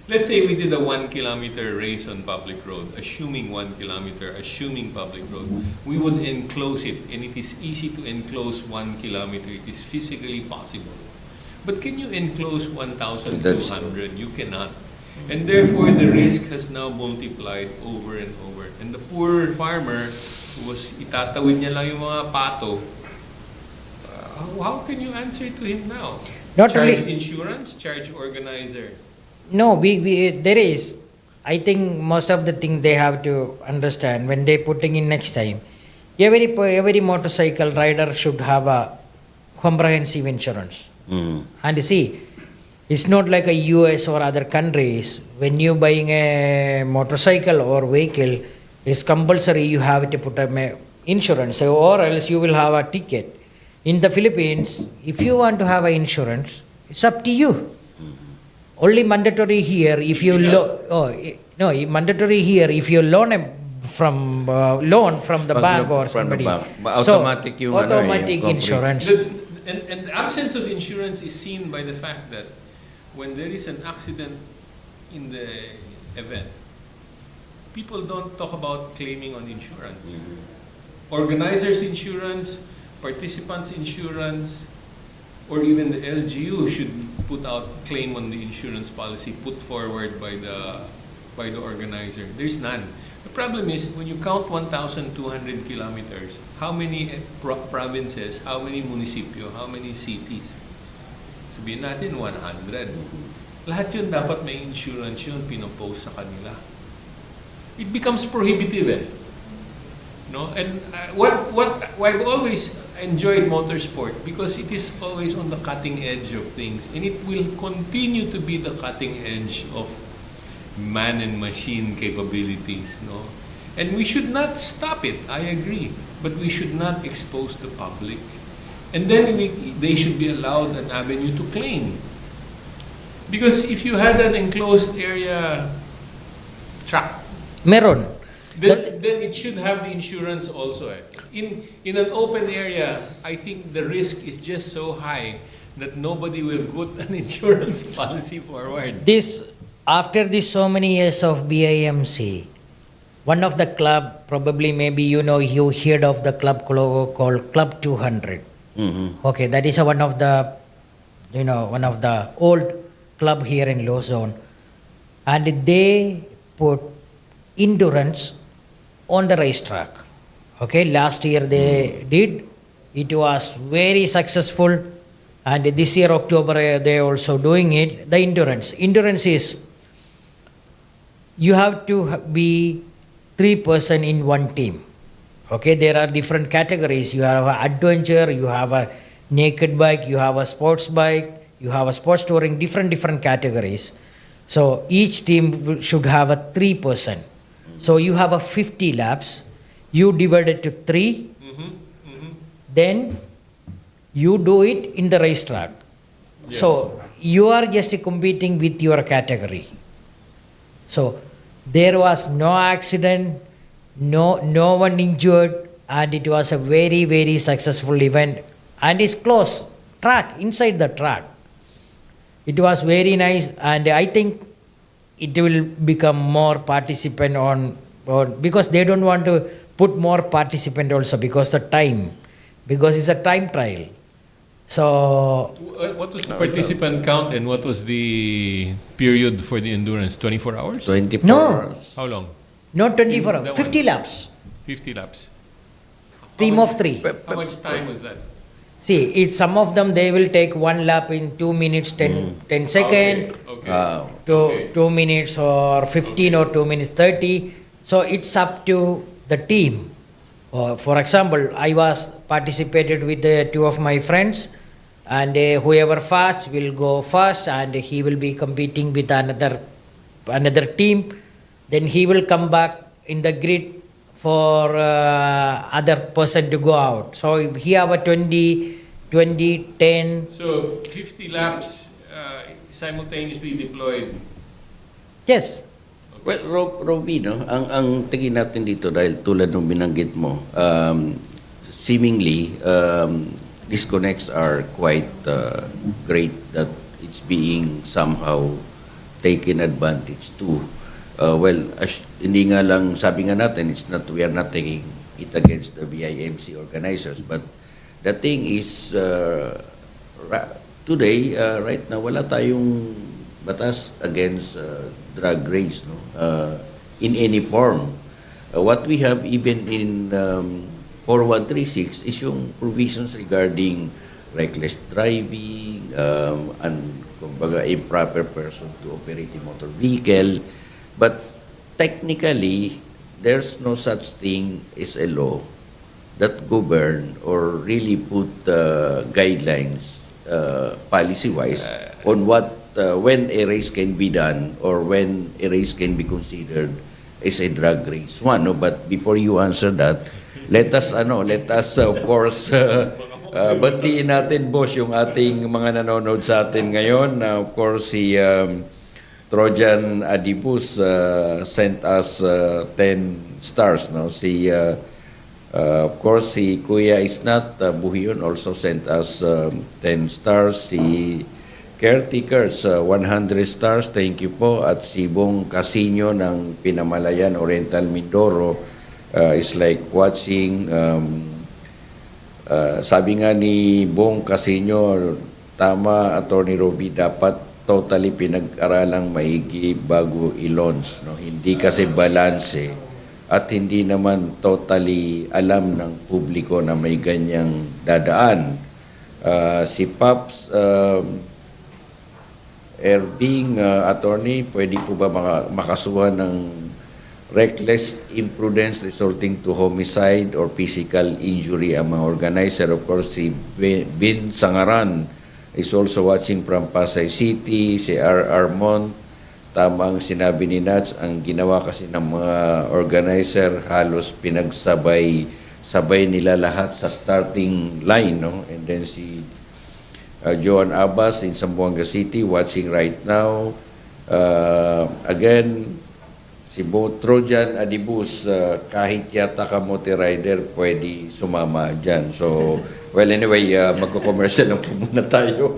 Speaker 10: let's say we did a 1 kilometer race on public road, assuming 1 kilometer, assuming public road, we would enclose it, and it is easy to enclose 1 kilometer. It is physically possible. But can you enclose 1,200? You cannot. And therefore, the risk has now multiplied over and over. And the poor farmer who was itatawid niya lang yung mga pato, how can you answer to him now?
Speaker 9: Not
Speaker 10: Charge
Speaker 9: only-
Speaker 10: insurance, charge organizer.
Speaker 9: No, there is. I think most of the thing they have to understand when they putting in next time. Every motorcycle rider should have a comprehensive insurance. And see, it's not like a US or other countries. When you buying a motorcycle or vehicle, it's compulsory you have to put a insurance, or else you will have a ticket. In the Philippines, if you want to have an insurance, it's up to you. Only mandatory here if you mandatory here if you loan from the bank or
Speaker 8: From the
Speaker 9: somebody.
Speaker 8: bank. Automatic yung ano,
Speaker 9: automatic
Speaker 8: yung
Speaker 9: insurance.
Speaker 10: And the absence of insurance is seen by the fact that when there is an accident in the event, people don't talk about claiming on insurance. Organizers' insurance, participants' insurance, or even the LGU should put out claim on the insurance policy put forward by the organizer. There's none. The problem is when you count 1,200 kilometers, how many provinces, how many munisipyo, how many cities? Sabihin natin 100. Lahat yun dapat may insurance yun pinopost sa kanila. It becomes prohibitive eh. No? And what I've always enjoyed motorsport because it is always on the cutting edge of things, and it will continue to be the cutting edge of man and machine capabilities, no? And we should not stop it, I agree, but we should not expose the public. And then they should be allowed an avenue to claim. Because if you had an enclosed area track,
Speaker 9: Meron.
Speaker 10: then it should have the insurance also. Eh. In an open area, I think the risk is just so high that nobody will put an insurance policy forward.
Speaker 9: After this so many years of BIMC, one of the club, probably maybe you heard of the club called Club 200. Okay, that is one of the old club here in Liaison, and they put endurance on the racetrack. Okay, last year they did. It was very successful, and this year October they also doing it. The endurance is you have to be 3 person in one team. Okay, there are different categories. You have an adventure, you have a naked bike, you have a sports bike, you have a sports touring, different categories. So each team should have a 3 person. So you have a 50 laps, you divide it to 3, then you do it in the racetrack.
Speaker 10: Yes.
Speaker 9: So you are just competing with your category. So there was no accident, no one injured, and it was a very, very successful event. And it's close track, inside the track. It was very nice, and I think it will become more participant on because they don't want to put more participant also because it's a time trial. So
Speaker 10: What was the participant count and what was the period for the endurance? 24 hours?
Speaker 8: 24
Speaker 9: No.
Speaker 8: hours.
Speaker 10: How long?
Speaker 9: not 24
Speaker 10: That
Speaker 9: hours,
Speaker 10: one.
Speaker 9: 50 laps,
Speaker 10: 50 laps.
Speaker 9: team of 3.
Speaker 10: How much time was that?
Speaker 9: See, some of them they will take 1 lap in 2 minutes 10 seconds.
Speaker 10: Okay.
Speaker 8: Wow.
Speaker 10: Okay.
Speaker 9: 2 minutes or 15 or 2 minutes 30. So it's up to the team. For example, I was participated with 2 of my friends, and whoever fast will go first, and he will be competing with another another team, then he will come back in the grid for other person to go out. So if he have a 20, 10.
Speaker 10: So 50 laps simultaneously deployed.
Speaker 9: Yes.
Speaker 8: Well, Robby, no? Ang tingin natin dito dahil tulad ng binanggit mo, seemingly disconnects are quite great that it's being somehow taken advantage to. Hindi nga lang, sabi nga natin, we are not taking it against the BIMC organizers, but the thing is, today, right now, wala tayong batas against drag race, no? In any form. What we have even in 4136 is yung provisions regarding reckless driving, and kumbaga improper person to operate a motor vehicle. But technically, there's no such thing as a law that govern or really put guidelines policy-wise on what when a race can be done or when a race can be considered as a drag race. One, no? But before you answer that, let us of course batiin natin, boss, yung ating mga nanonood sa atin ngayon. Of course, si Trojan Adibus sent us 10 stars, no? Of course, si Kuya Isnat Buhion also sent us 10 stars. Si Caretakers 100 stars, thank you po. At si Bong Casino ng Pinamalayan, Oriental Mindoro is like watching. Sabi nga ni Bong Casino, tama, Atty. Robby, dapat totally pinag-aralang maigi bago i-launch, no? Hindi kasi balanse at hindi naman totally alam ng publiko na may ganyang dadaan. Si Paps Erbing, attorney, pwede po ba makasuhan ng reckless imprudence resulting to homicide or physical injury ang mga organizer? Of course, si Bin Sangaran is also watching from Pasay City. Si R. Mont, tamang sinabi ni Nats, ang ginawa kasi ng mga organizer, halos pinagsabay nila lahat sa starting line, no? And then si Joan Abbas in Zamboanga City watching right now. Again, si Trojan Adibus, kahit yata kamote rider, pwede sumama dyan. So, well, anyway, magko-commercial lang po muna tayo.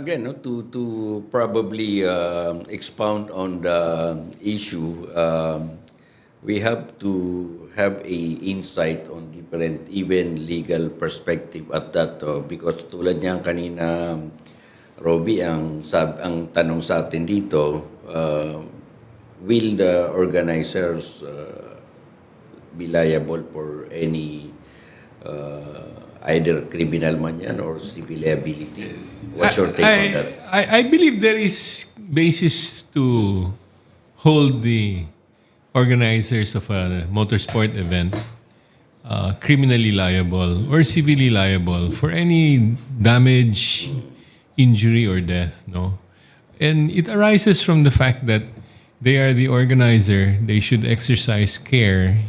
Speaker 8: again, no, to probably expound on the issue, we have to have a insight on different, even legal perspective at that. Because tulad niyan kanina, Robby, ang tanong sa atin dito, will the organizers be liable for any either criminal man yan or civil liability? What's your take on that?
Speaker 10: I believe there is basis to hold the organizers of a motorsport event criminally liable or civilly liable for any damage, injury, or death. No, and it arises from the fact that they are the organizer. They should exercise care,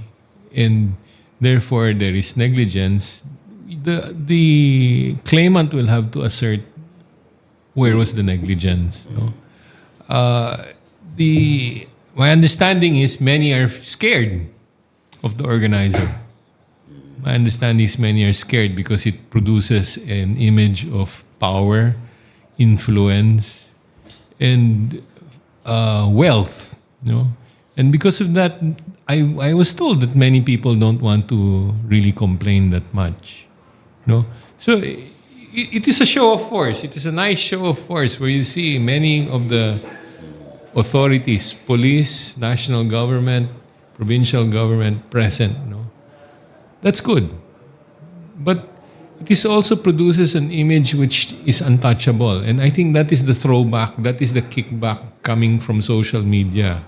Speaker 10: and therefore there is negligence. The claimant will have to assert where was the negligence. No? My understanding is many are scared of the organizer. My understanding is many are scared because it produces an image of power, influence, and wealth. No? And because of that, I was told that many people don't want to really complain that much. No? So it is a show of force. It is a nice show of force where you see many of the authorities, police, national government, provincial government present. No? That's good. But it also produces an image which is untouchable. And I think that is the throwback, that is the kickback coming from social media,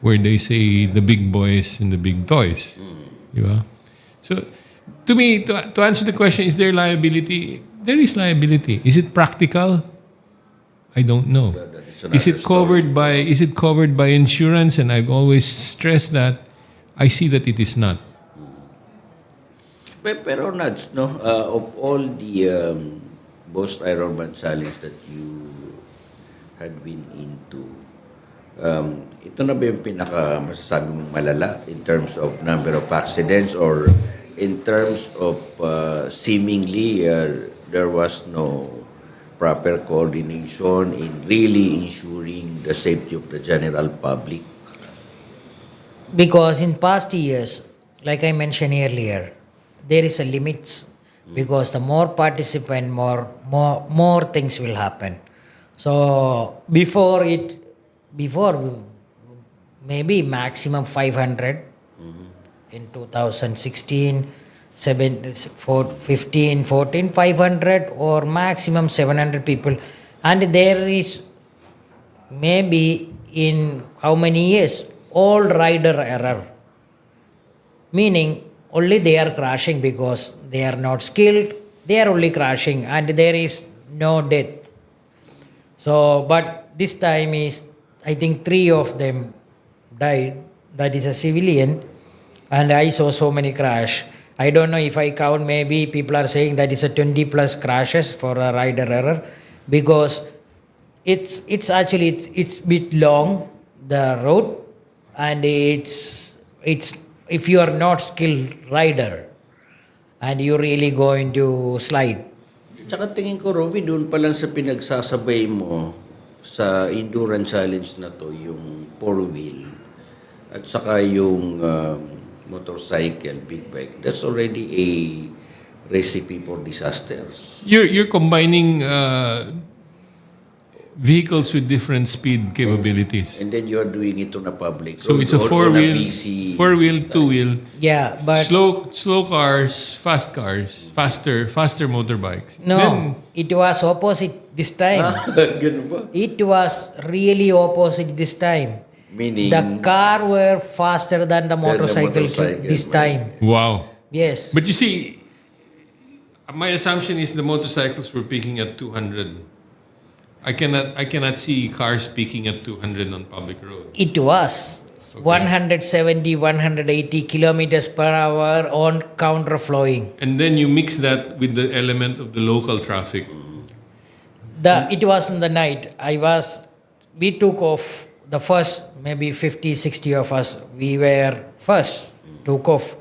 Speaker 10: where they say the big boys and the big toys. Diba? So, to me, to answer the question, is there liability? There is liability. Is it practical? I don't know. Is it covered by insurance? And I've always stressed that. I see that it is not.
Speaker 8: Pero Nads, no, of all the Boss Ironman challenge that you had been into, ito na ba yung pinaka masasabi mong malala in terms of number of accidents or in terms of seemingly there was no proper coordination in really ensuring the safety of the general public?
Speaker 9: Because in past years, like I mentioned earlier, there is a limits because the more participant, more things will happen. So before maybe maximum 500 in 2016, 15, 14, 500 or maximum 700 people. And there is maybe in how many years? All rider error. Meaning only they are crashing because they are not skilled. They are only crashing and there is no death. So, but this time is, I think 3 of them died. That is a civilian. And I saw so many crash. I don't know if I count, maybe people are saying that is a 20 plus crashes for a rider error because it's actually bit long, the road, and it's if you are not skilled rider and you're really going to slide.
Speaker 8: Tsaka tingin ko, Robby, doon pa lang sa pinagsasabay mo sa endurance challenge na to, yung 4-wheel at saka yung motorcycle, big bike, that's already a recipe for disasters.
Speaker 10: You're combining vehicles with different speed capabilities.
Speaker 8: And then you are doing it on a public
Speaker 10: So
Speaker 8: road
Speaker 10: it's a
Speaker 8: or on a busy
Speaker 10: 4-wheel, 2-wheel.
Speaker 9: Yeah, but
Speaker 10: Slow cars, faster motorbikes.
Speaker 9: no,
Speaker 10: Then,
Speaker 9: it was opposite this time.
Speaker 8: Ganun ba?
Speaker 9: It was really opposite this time.
Speaker 8: Meaning,
Speaker 9: The car were faster than the motorcycle this time.
Speaker 10: wow.
Speaker 9: Yes.
Speaker 10: But you see, my assumption is the motorcycles were peaking at 200. I cannot see cars peaking at 200 on public road.
Speaker 9: It was 170, 180 kilometers per hour on counter flowing.
Speaker 10: And then you mix that with the element of the local traffic.
Speaker 9: It was in the night. We took off the first, maybe 50, 60 of us. We were first, took off.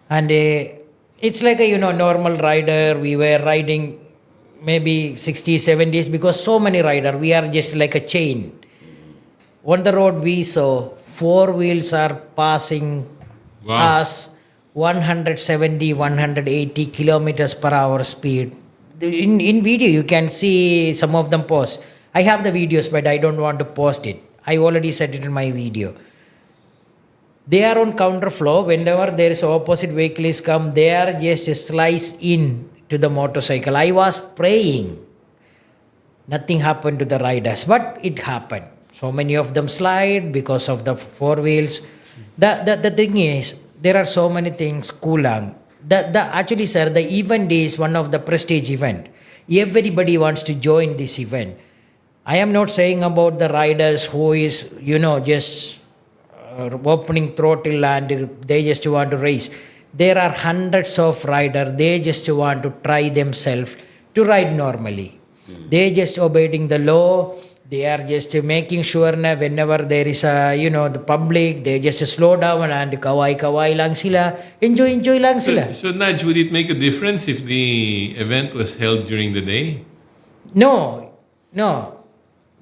Speaker 9: And it's like a, normal rider. We were riding maybe 60, 70s because so many rider. We are just like a chain. On the road we saw 4 wheels are passing
Speaker 10: Wow.
Speaker 9: us 170, 180 kilometers per hour speed. In video you can see some of them post. I have the videos but I don't want to post it. I already said it in my video. They are on counter flow. Whenever there is opposite vehicle is come, they are just slice in to the motorcycle. I was praying. Nothing happened to the riders, but it happened. So many of them slide because of the 4 wheels. The thing is, there are so many things, Kulang. Actually, sir, the event is one of the prestige event. Everybody wants to join this event. I am not saying about the riders who is, just opening throttle and they just want to race. There are hundreds of riders. They just want to try themselves to ride normally. They just obeying the law. They are just making sure na whenever there is the public, they just slow down and kawai lang sila. Enjoy lang sila.
Speaker 10: So Naj, would it make a difference if the event was held during the day?
Speaker 9: No.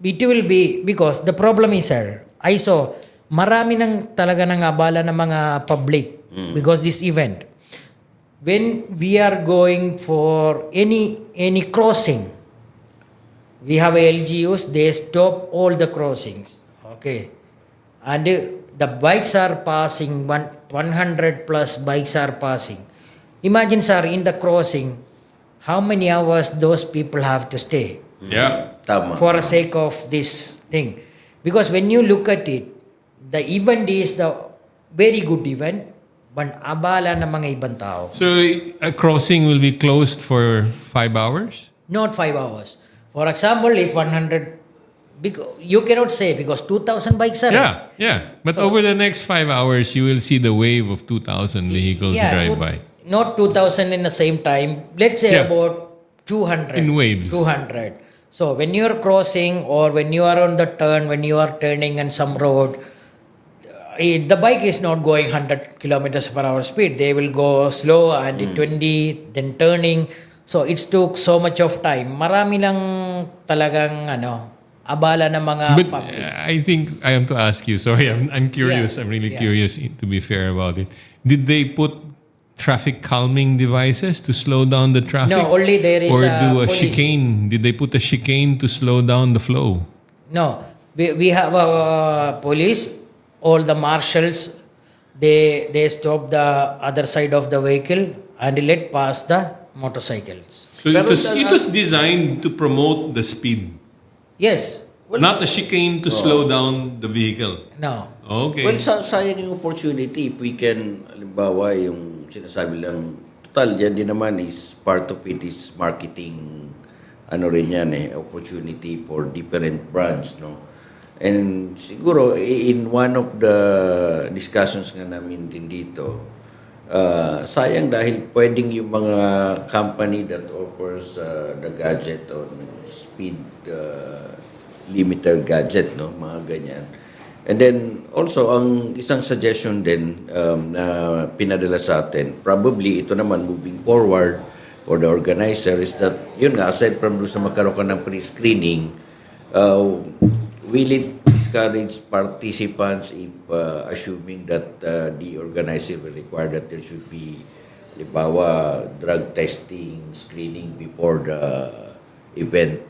Speaker 9: It will be because the problem is, sir, I saw marami nang talaga nang abala ng mga public because this event. When we are going for any crossing, we have LGUs, they stop all the crossings. Okay. And the bikes are passing, 100 plus bikes are passing. Imagine, sir, in the crossing, how many hours those people have to stay
Speaker 10: Yeah.
Speaker 8: Tama.
Speaker 9: for the sake of this thing. Because when you look at it, the event is the very good event, but abala ng mga ibang tao.
Speaker 10: So a crossing will be closed for 5 hours?
Speaker 9: Not 5 hours. For example, if 100, because you cannot say because 2,000 bikes are.
Speaker 10: Yeah. But over the next 5 hours, you will see the wave of 2,000 vehicles drive by.
Speaker 9: Not 2,000 in the same time. Let's say
Speaker 10: Yeah.
Speaker 9: about 200.
Speaker 10: In waves.
Speaker 9: 200. So when you are crossing or when you are on the turn, when you are turning on some road, the bike is not going 100 kilometers per hour speed. They will go slow and 20, then turning. So it took so much of time. Marami lang talagang abala ng mga
Speaker 10: But
Speaker 9: public.
Speaker 10: I think I have to ask you. Sorry, I'm curious.
Speaker 9: Yeah.
Speaker 10: I'm really
Speaker 9: Yeah.
Speaker 10: curious to be fair about it. Did they put traffic calming devices to slow down the traffic?
Speaker 9: No, only there is
Speaker 10: or
Speaker 9: a
Speaker 10: do a
Speaker 9: police.
Speaker 10: chicane? Did they put a chicane to slow down the flow?
Speaker 9: No, we have a police, all the marshals, they stop the other side of the vehicle and let pass the motorcycles.
Speaker 10: So it was designed to promote the speed,
Speaker 9: Yes.
Speaker 10: not a chicane to slow down the vehicle.
Speaker 9: No.
Speaker 10: Okay.
Speaker 8: Well, sayang yung opportunity if we can, halimbawa, yung sinasabi lang, total, yan din naman is part of it is marketing, rin yan opportunity for different brands, no? And siguro, in one of the discussions nga namin din dito, sayang dahil pwedeng yung mga company that offers the gadget on speed limiter gadget, no? Mga ganyan. And then, also, ang isang suggestion din na pinadala sa atin, probably ito naman moving forward for the organizer is that, yun nga, aside from doon sa magkaroon ka ng pre-screening, will it discourage participants if assuming that the organizer will require that there should be, halimbawa, drug testing, screening before the event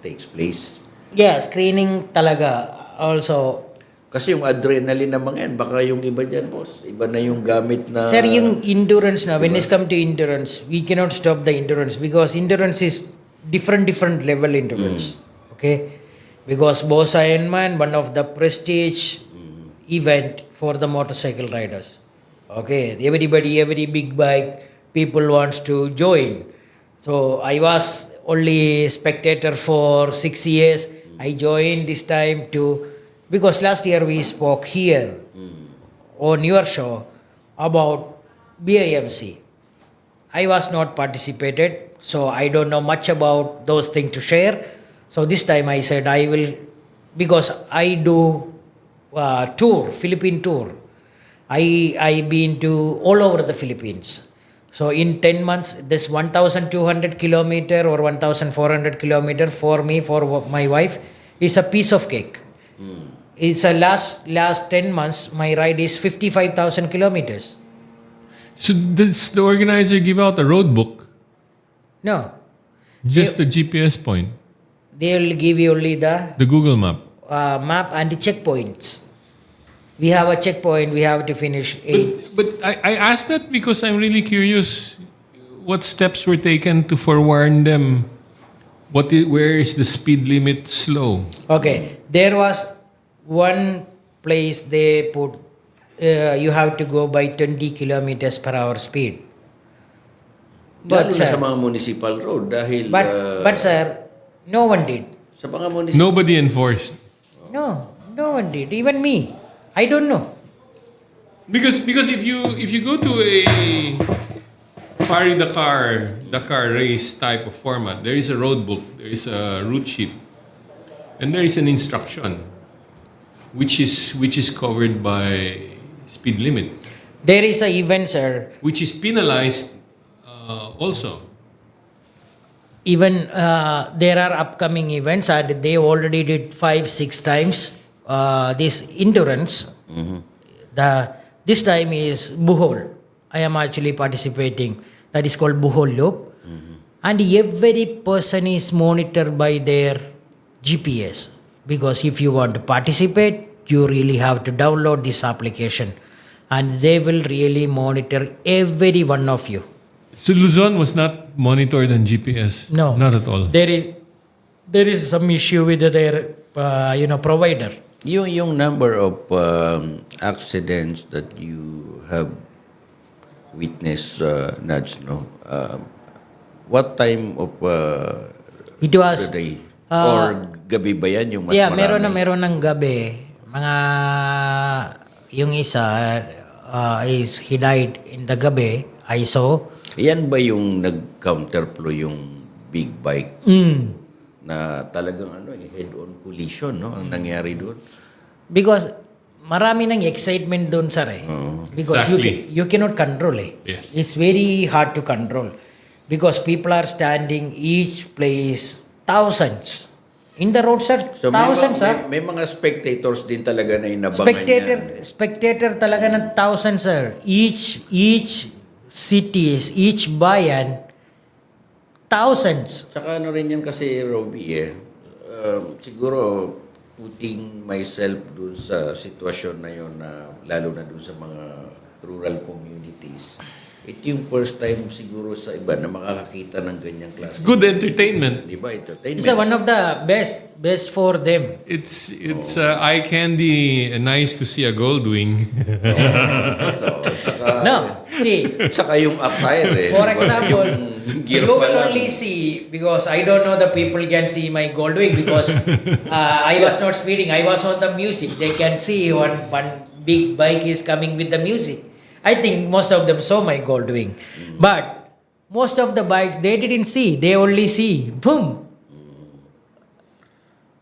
Speaker 8: takes place?
Speaker 9: Yeah, screening talaga. Also,
Speaker 8: Kasi yung adrenaline naman yan, baka yung iba dyan, boss. Iba na yung gamit na...
Speaker 9: sir, yung endurance na, when it's come to endurance, we cannot stop the endurance because endurance is different level endurance. Okay? Because Boss Ironman, one of the prestige event for the motorcycle riders. Okay? Everybody, every big bike, people wants to join. So, I was only spectator for 6 years. I joined this time because last year we spoke here on your show about BIMC. I was not participated, so I don't know much about those things to share. So this time I said I will, because I do Philippine tour. I been to all over the Philippines. So in 10 months, this 1,200 kilometer or 1,400 kilometer for me, for my wife, is a piece of cake. It's a last 10 months, my ride is 55,000 kilometers.
Speaker 10: So does the organizer give out a road book?
Speaker 9: No,
Speaker 10: Just the GPS point,
Speaker 9: they will give you only the
Speaker 10: the Google map.
Speaker 9: map and the checkpoints. We have a checkpoint, we have to finish 8.
Speaker 10: But I asked that because I'm really curious what steps were taken to forewarn them where is the speed limit slow.
Speaker 9: Okay, there was one place they put, you have to go by 20 kilometers per hour speed.
Speaker 8: Lalo
Speaker 9: But
Speaker 8: na sa
Speaker 9: sir,
Speaker 8: mga municipal road dahil
Speaker 9: but sir, no one did.
Speaker 8: sa mga municipal
Speaker 10: Nobody enforced.
Speaker 9: No one did. Even me, I don't know.
Speaker 10: Because if you go to a Dakar race type of format, there is a road book, there is a route sheet, and there is an instruction, which is covered by speed limit,
Speaker 9: There is a event, sir.
Speaker 10: which is penalized also.
Speaker 9: Even there are upcoming events, and they already did 5-6 times this endurance. This time is Bohol. I am actually participating. That is called Bohol Loop. And every person is monitored by their GPS. Because if you want to participate, you really have to download this application. And they will really monitor every one of you.
Speaker 10: So Luzon was not monitored on GPS.
Speaker 9: No.
Speaker 10: Not at all.
Speaker 9: There is some issue with their provider.
Speaker 8: yung number of accidents that you have witnessed, Nudge, no? What time of
Speaker 9: It was
Speaker 8: the day? Or gabi ba yan yung mas marami?
Speaker 9: meron ng gabi. Mga yung isa he died in the gabi. I saw.
Speaker 8: Yan ba yung nag-counterflow yung big bike? Na talagang head-on collision, no? Ang nangyari doon.
Speaker 9: Because marami ng excitement doon, sir. Because
Speaker 10: Exactly.
Speaker 9: you cannot control
Speaker 10: Yes.
Speaker 9: It's very hard to control. Because people are standing each place thousands. In the road, sir,
Speaker 8: So
Speaker 9: thousands,
Speaker 8: may mga spectators din talaga na inabangan yan.
Speaker 9: Spectator talaga ng thousands, sir. Each cities, each bayan, thousands.
Speaker 8: Saka ano rin yan kasi, Robby, siguro putting myself dun sa sitwasyon na yun, na lalo na dun sa mga rural communities, ito yung first time siguro sa iba na makakakita ng ganyang klase.
Speaker 10: Good entertainment.
Speaker 8: Di ba? Entertainment.
Speaker 9: It's one of the best for them.
Speaker 10: It's eye candy and nice to see a gold wing.
Speaker 8: Saka,
Speaker 9: No, see,
Speaker 8: saka yung attire
Speaker 9: for
Speaker 8: Di ba?
Speaker 9: example,
Speaker 8: Yung gear
Speaker 9: you
Speaker 8: pa
Speaker 9: will
Speaker 8: lang.
Speaker 9: only see, because I don't know the people can see my gold wing because I was not speeding. I was on the music. They can see one big bike is coming with the music. I think most of them saw my gold wing. But most of the bikes, they didn't see. They only see, boom.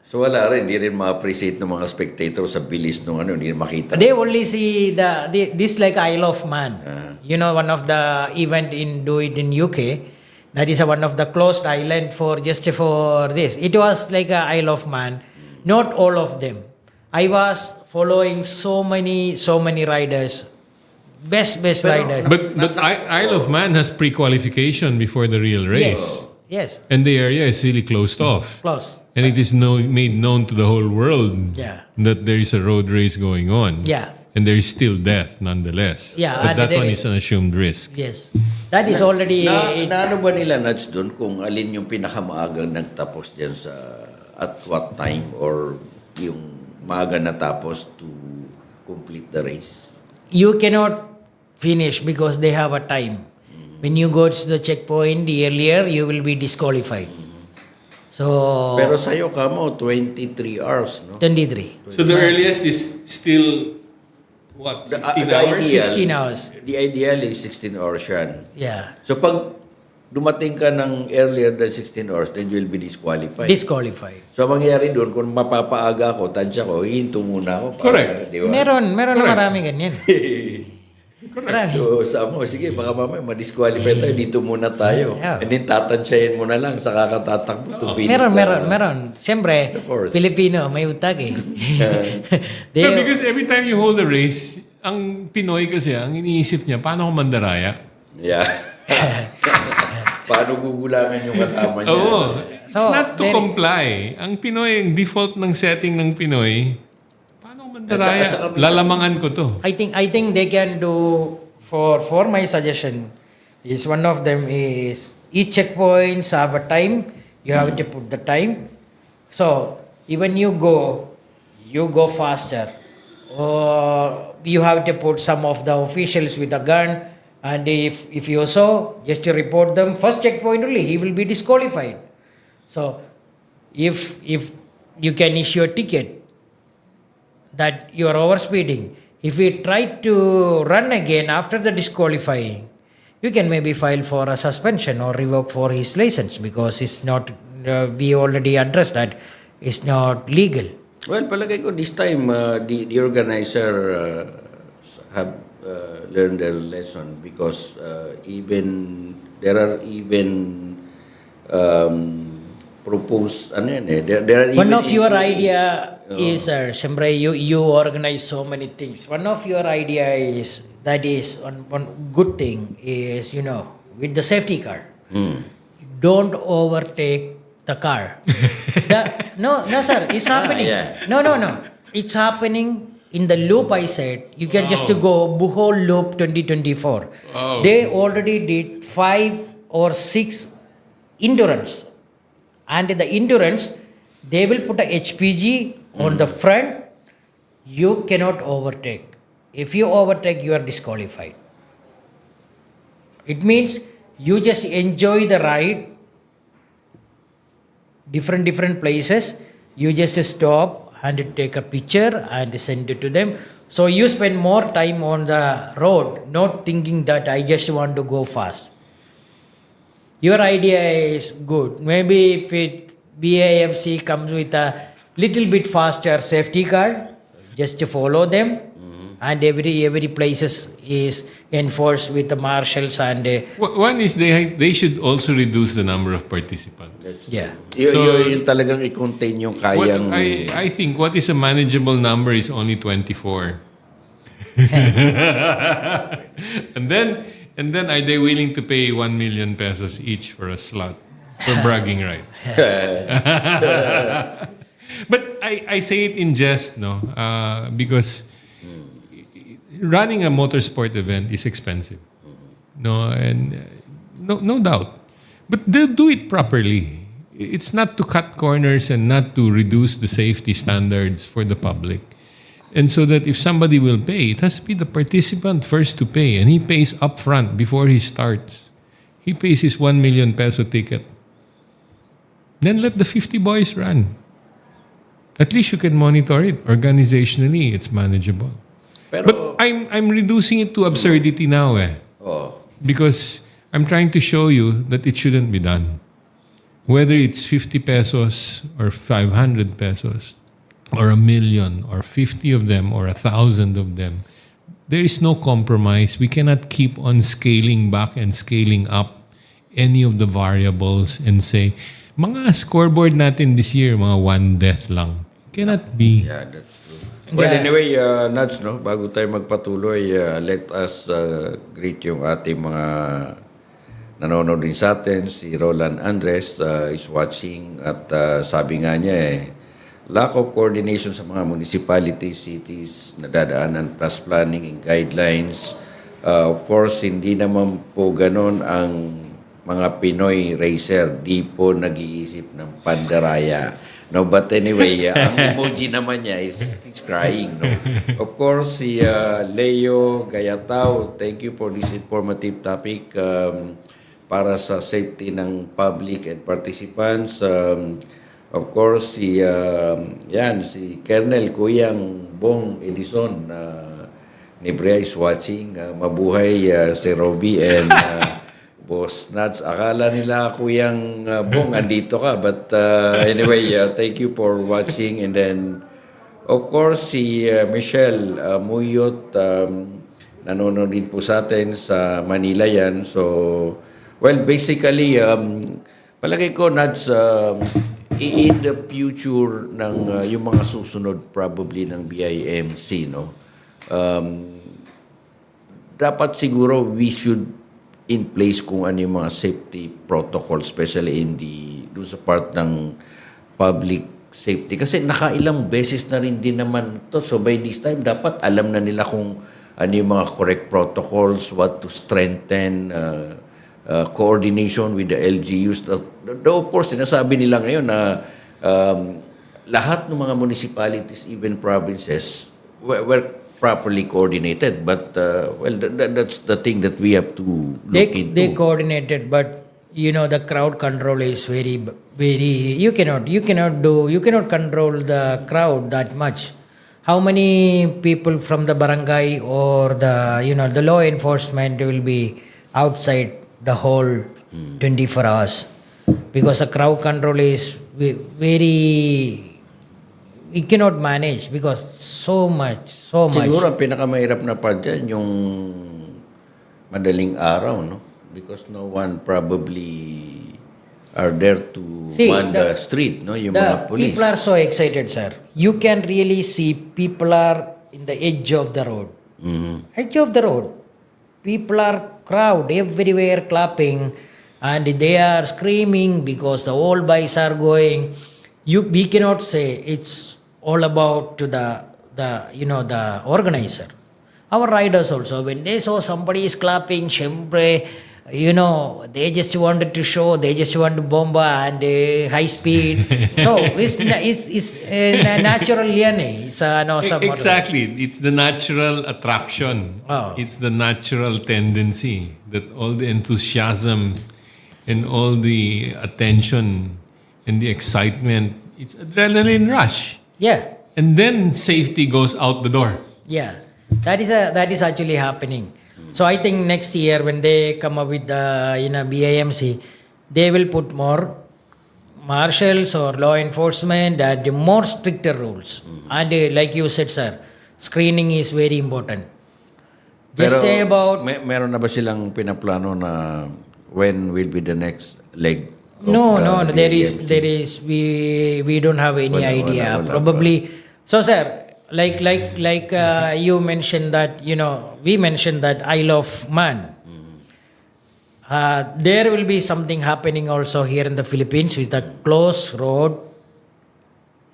Speaker 8: So wala rin, hindi rin ma-appreciate ng mga spectators sa bilis nung hindi makita.
Speaker 9: They only see this like Isle of Man. One of the event do it in UK. That is one of the closed island just for this. It was like a Isle of Man. Not all of them. I was following so many riders. Best riders.
Speaker 10: But Isle of Man has pre-qualification before the real race.
Speaker 9: Yes.
Speaker 10: And the area is really closed off.
Speaker 9: Close.
Speaker 10: And it is made known to the whole world
Speaker 9: Yeah.
Speaker 10: that there is a road race going on.
Speaker 9: Yeah.
Speaker 10: And there is still death nonetheless.
Speaker 9: Yeah,
Speaker 10: But
Speaker 9: and
Speaker 10: that
Speaker 9: there
Speaker 10: one
Speaker 9: is-
Speaker 10: is an assumed risk.
Speaker 9: Yes. That is already...
Speaker 8: Na ano ba nila, Nudge, doon kung alin yung pinakamaagang nagtapos dyan sa at what time or yung maaga natapos to complete the race?
Speaker 9: You cannot finish because they have a time. When you go to the checkpoint earlier, you will be disqualified. So,
Speaker 8: Pero sa'yo ka mo, 23 hours, no?
Speaker 9: 23.
Speaker 10: So the earliest is still, what, 16
Speaker 8: the
Speaker 10: hours?
Speaker 8: ideal-
Speaker 9: 16 hours.
Speaker 8: The ideal is 16 hours yan.
Speaker 9: Yeah.
Speaker 8: So pag dumating ka ng earlier than 16 hours, then you will be disqualified.
Speaker 9: Disqualified.
Speaker 8: So ang mangyayari doon, kung mapapaaga ako, tansya ko, hihinto muna ako.
Speaker 10: Correct.
Speaker 8: Di ba?
Speaker 9: Meron na marami ganyan. Marami.
Speaker 8: So, sama mo, sige, baka mamaya ma-disqualify tayo, dito muna tayo.
Speaker 9: Yeah.
Speaker 8: And then tatansyahin mo na lang, saka katatakbo to finish.
Speaker 9: Meron. Siyempre,
Speaker 8: Of course.
Speaker 9: Pilipino, may utag eh.
Speaker 10: No, because every time you hold a race, ang Pinoy kasi, ang iniisip niya, paano ko mandaraya?
Speaker 8: Yeah. Paano gugulangan yung kasama niya?
Speaker 10: Oo. It's
Speaker 9: So,
Speaker 10: not to
Speaker 9: very-
Speaker 10: comply. Ang Pinoy, ang default ng setting ng Pinoy, paano ko mandaraya?
Speaker 8: At saka minsan-
Speaker 10: Lalamangan ko to.
Speaker 9: I think they can do for my suggestion is one of them is each checkpoints have a time. You have to put the time. So even you go faster. Or you have to put some of the officials with a gun. And if you saw, just to report them, first checkpoint only, he will be disqualified. So if you can issue a ticket that you are overspeeding, if you try to run again after the disqualifying, you can maybe file for a suspension or revoke for his license because it's not, we already addressed that, it's not legal.
Speaker 8: Well, palagay ko this time, the organizer have learned their lesson because there are even proposed, there are even...
Speaker 9: One of your idea is, siyempre, you organize so many things. One of your idea is, that is, one good thing is, with the safety car, don't overtake the car. No, sir, it's happening.
Speaker 8: Yeah.
Speaker 9: No. It's happening in the loop I said. You can just to go whole loop 2024.
Speaker 10: Wow.
Speaker 9: They already did 5 or 6 endurance. And the endurance, they will put a HPG on the front. You cannot overtake. If you overtake, you are disqualified. It means you just enjoy the ride, different places. You just stop and take a picture and send it to them. So you spend more time on the road, not thinking that I just want to go fast. Your idea is good. Maybe if BIMC comes with a little bit faster safety car, just to follow them, and every places is enforced with the marshals and
Speaker 10: One is they should also reduce the number of participants.
Speaker 9: yeah.
Speaker 8: Yung talagang i-contain yung kayang...
Speaker 10: I think what is a manageable number is only 24. and then are they willing to pay 1 million pesos each for a slot for bragging rights? But I say it in jest, no, because running a motorsport event is expensive, no, and no doubt, but they'll do it properly. It's not to cut corners and not to reduce the safety standards for the public. And so that if somebody will pay, it has to be the participant first to pay. And he pays upfront before he starts. He pays his 1 million peso ticket. Then let the 50 boys run. At least you can monitor it. Organizationally, it's manageable.
Speaker 8: Pero,
Speaker 10: But I'm reducing it to absurdity now because I'm trying to show you that it shouldn't be done. Whether it's 50 pesos or 500 pesos or 1 million or 50 of them or 1,000 of them, there is no compromise. We cannot keep on scaling back and scaling up any of the variables and say, mga scoreboard natin this year, mga 1 death lang. Cannot be.
Speaker 8: yeah, that's true. Well, anyway, Nats, no, bago tayo magpatuloy, let us greet yung ating mga nanonood din sa atin. Si Roland Andres is watching at sabi nga niya lack of coordination sa mga municipalities, cities na dadaanan plus planning and guidelines. Of course, hindi naman po ganon ang mga Pinoy racer. Di po nag-iisip ng pandaraya. No, but anyway, ang emoji naman niya is crying. No? Of course, si Leo Gayatao, thank you for this informative topic para sa safety ng public and participants. Of course, si Colonel Kuyang Bong Edison Nebrija is watching. Mabuhay si Robby and Boss Nats. Akala nila Kuyang Bong andito ka, but anyway, thank you for watching. And then, of course, si Michelle Muyot nanonood din po sa atin sa Manila yan. So, well, basically, palagay ko, Nads, in the future ng yung mga susunod probably ng BIMC, no? Dapat siguro we should in place kung ano yung mga safety protocol, especially in doon sa part ng public safety. Kasi nakailang beses na rin din naman to. So by this time, dapat alam na nila kung ano yung mga correct protocols, what to strengthen, coordination with the LGUs. Of course, sinasabi nila ngayon na lahat ng mga municipalities, even provinces, were properly coordinated. But, well, that's the thing that we have to look into.
Speaker 9: They coordinated, but the crowd control is very, very. You cannot control the crowd that much. How many people from the barangay or the law enforcement will be outside the whole 24 hours? Because the crowd control is very. We cannot manage because so much.
Speaker 8: Siguro ang pinakamahirap na part dyan, yung madaling araw, no? Because no one probably are there to man the street, no? Yung mga police.
Speaker 9: People are so excited, sir. You can really see people are in the edge of the road. Edge of the road. People are crowd everywhere clapping and they are screaming because the old bikes are going. We cannot say it's all about to the organizer. Our riders also, when they saw somebody is clapping, syempre, they just wanted to show, they just want to bomba and high speed. So it's natural yan eh.
Speaker 10: Exactly. It's the natural attraction.
Speaker 9: Oh.
Speaker 10: It's the natural tendency that all the enthusiasm and all the attention and the excitement, it's adrenaline rush.
Speaker 9: Yeah.
Speaker 10: And then safety goes out the door.
Speaker 9: Yeah, that is actually happening. So I think next year when they come up with the BIMC, they will put more marshals or law enforcement and more stricter rules. And like you said, sir, screening is very important. Just say about
Speaker 8: meron na ba silang pinaplano na when will be the next leg?
Speaker 9: No, there is we don't have any idea.
Speaker 8: Wala
Speaker 9: Probably. So sir, like you mentioned that, we mentioned that Isle of Man. There will be something happening also here in the Philippines with the closed road.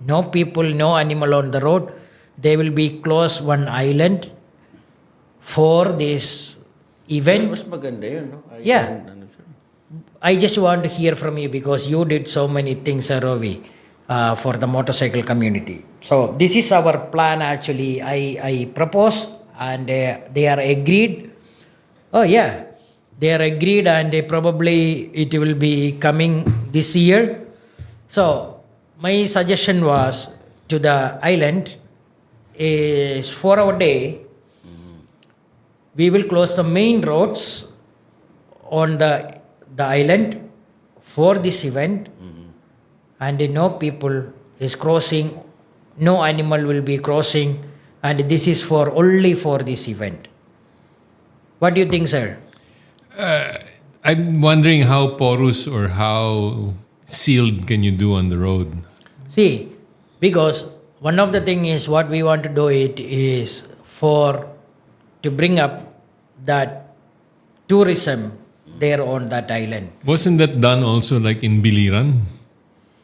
Speaker 9: No people, no animal on the road. They will be close one island for this event.
Speaker 8: Mas maganda yun, no?
Speaker 9: Yeah. I just want to hear from you because you did so many things, Robby, for the motorcycle community. So this is our plan actually. I propose and they are agreed. Oh yeah, they are agreed and probably it will be coming this year. So my suggestion was to the island is for our day, we will close the main roads on the island for this event, and no people is crossing, no animal will be crossing, and this is only for this event. What do you think, sir?
Speaker 10: I'm wondering how porous or how sealed can you do on the road?
Speaker 9: See, because one of the thing is what we want to do it is to bring up that tourism there on that island.
Speaker 10: Wasn't that done also like in Biliran?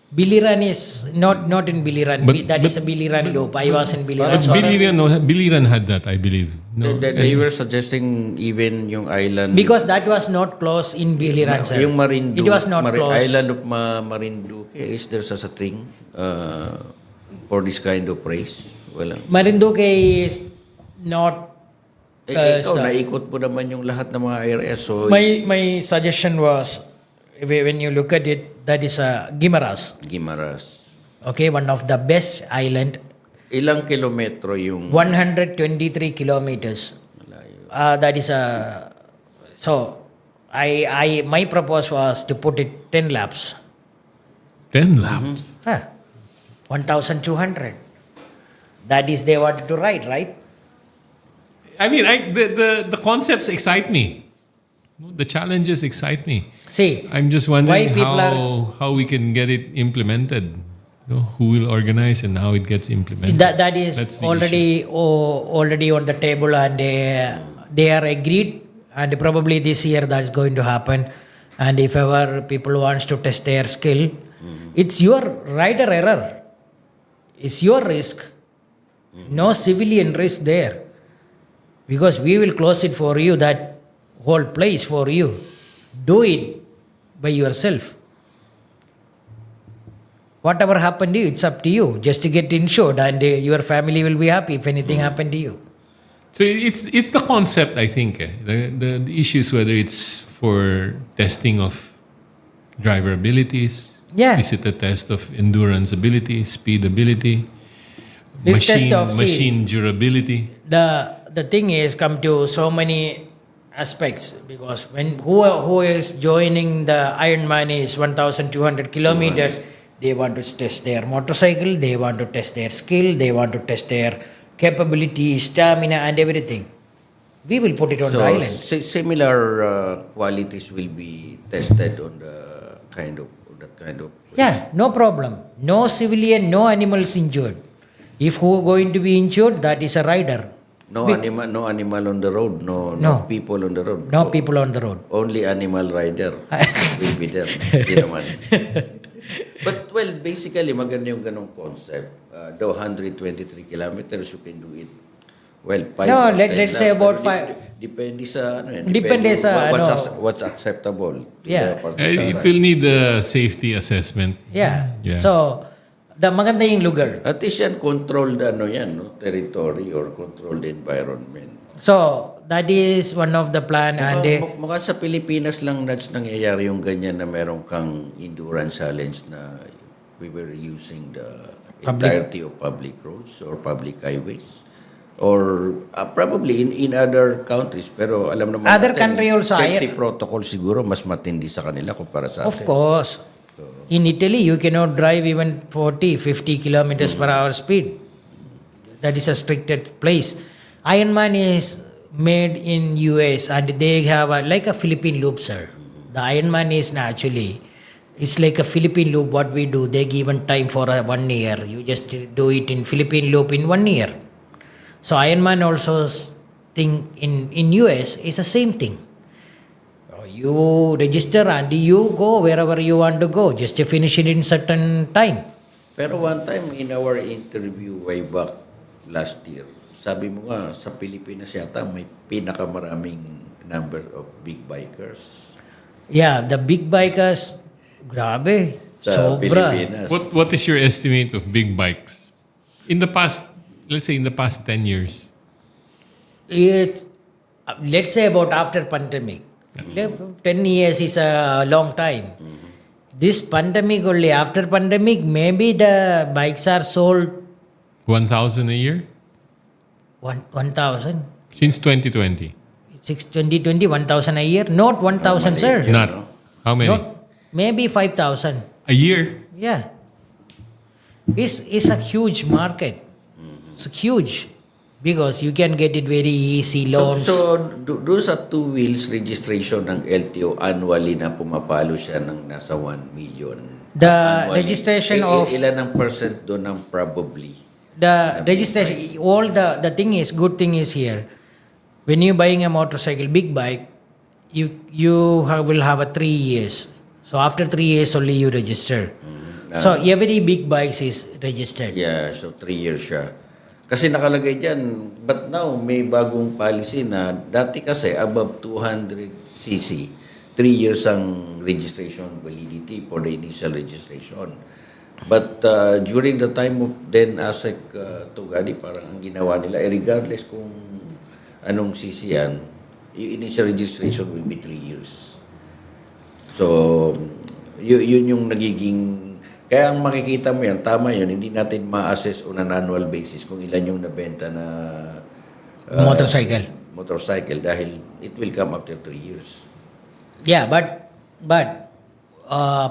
Speaker 9: Biliran is not in Biliran. That is a Biliran loop. I was in Biliran. So
Speaker 10: Biliran had that, I believe. No?
Speaker 8: They were suggesting even yung island.
Speaker 9: because that was not close in Biliran, sir.
Speaker 8: Yung Marinduque.
Speaker 9: It was not close.
Speaker 8: Island of Marinduque. Is there such a thing for this kind of race? Walang.
Speaker 9: Marinduque is not.
Speaker 8: Ikaw, naikot mo naman yung lahat ng mga areas. So,
Speaker 9: My suggestion was, when you look at it, that is Guimaras.
Speaker 8: Guimaras.
Speaker 9: Okay, one of the best island.
Speaker 8: Ilang kilometro yung...
Speaker 9: 123 kilometers. That is so my proposal was to put it 10 laps.
Speaker 10: 10 laps?
Speaker 9: 1,200. That is they wanted to ride, right?
Speaker 10: I mean, the concepts excite me. The challenges excite me.
Speaker 9: See,
Speaker 10: I'm just
Speaker 9: why
Speaker 10: wondering
Speaker 9: people
Speaker 10: how we can get it implemented. Who will organize and how it gets implemented.
Speaker 9: that is
Speaker 10: That's the
Speaker 9: already already on the table, and they are agreed, and probably this year that is going to happen. And if ever people wants to test their skill, it's your rider error. It's your risk. No civilian risk there. Because we will close it for you, that whole place for you. Do it by yourself. Whatever happened to you, it's up to you. Just to get insured, and your family will be happy if anything happened to you.
Speaker 10: So it's the concept, I think. The issue is whether it's for testing of driver abilities.
Speaker 9: Yeah.
Speaker 10: Is it a test of endurance ability, speed ability,
Speaker 9: This test of,
Speaker 10: machine durability?
Speaker 9: The thing is come to so many aspects, because when who is joining the Ironman is 1,200 kilometers, they want to test their motorcycle, they want to test their skill, they want to test their capability, stamina, and everything. We will put it on the island.
Speaker 8: Similar qualities will be tested on the kind of that kind of.
Speaker 9: Yeah, no problem. No civilian, no animals injured. If who going to be injured, that is a rider.
Speaker 8: No animal on the road. No people on the road.
Speaker 9: No people on the road.
Speaker 8: Only animal rider will be there. Hindi naman. But well, basically maganda yung ganong concept. Though 123 kilometers, you can do it. Well, 5
Speaker 9: No,
Speaker 8: or 10
Speaker 9: let's say
Speaker 8: laps.
Speaker 9: about
Speaker 8: Pero
Speaker 9: 5.
Speaker 8: Depende sa ano yan.
Speaker 9: Depende sa
Speaker 8: what's acceptable. To
Speaker 9: Yeah.
Speaker 8: the particular
Speaker 10: It will need a safety assessment.
Speaker 9: Yeah.
Speaker 10: Yeah.
Speaker 9: So, the maganda yung lugar.
Speaker 8: At least yan, controlled territory or controlled environment.
Speaker 9: So, that is one of the plan, and
Speaker 8: Mukhang sa Pilipinas lang nangyayari yung ganyan na meron kang endurance challenge na we were using the entirety of public roads or public highways. Or probably in other countries, pero alam naman
Speaker 9: Other
Speaker 8: natin,
Speaker 9: country also,
Speaker 8: safety protocol siguro mas matindi sa kanila kumpara sa
Speaker 9: of
Speaker 8: atin.
Speaker 9: course, in Italy, you cannot drive even 40, 50 kilometers per hour speed. That is a restricted place. Ironman is made in US, and they have like a Philippine loop, sir. The Ironman is actually, it's like a Philippine loop. What we do, they given time for 1 year. You just do it in Philippine loop in 1 year. So Ironman also thing in US is the same thing. You register and you go wherever you want to go. Just to finish it in certain time.
Speaker 8: Pero one time in our interview way back last year, sabi mo nga sa Pilipinas yata may pinakamaraming number of big bikers.
Speaker 9: Yeah, the big bikers, grabe,
Speaker 8: Sa
Speaker 9: sobra.
Speaker 8: Pilipinas.
Speaker 10: What is your estimate of big bikes in the past? Let's say in the past 10 years.
Speaker 9: It's, let's say about after pandemic. 10 years is a long time. This pandemic only, after pandemic, maybe the bikes are sold
Speaker 10: 1,000 a year?
Speaker 9: 1,000.
Speaker 10: Since 2020?
Speaker 9: 2020, 1,000 a year? Not 1,000, sir.
Speaker 10: Not. How many?
Speaker 9: Not, maybe 5,000.
Speaker 10: A year?
Speaker 9: Yeah. It's a huge market. It's huge. Because you can get it very easy, loans.
Speaker 8: So doon sa two wheels registration ng LTO annually na pumapalo siya ng nasa 1 million.
Speaker 9: The
Speaker 8: Annually.
Speaker 9: registration of...
Speaker 8: Ilan ang percent doon ng probably?
Speaker 9: The registration, all the thing is, good thing is here. When you buying a motorcycle, big bike, will have a 3 years. So after 3 years only you register. So every big bikes is registered.
Speaker 8: Yeah, so 3 years siya. Kasi nakalagay dyan, but now may bagong policy na dati kasi above 200cc, 3 years ang registration validity for the initial registration. But during the time of then ASEC Tugadi, parang ang ginawa nila, regardless kung anong CC yan, yung initial registration will be 3 years. So, yun yung nagiging... Kaya ang makikita mo yan, tama yun, hindi natin ma-assess on an annual basis kung ilan yung nabenta na motorcycle dahil it will come after 3 years.
Speaker 9: Yeah, but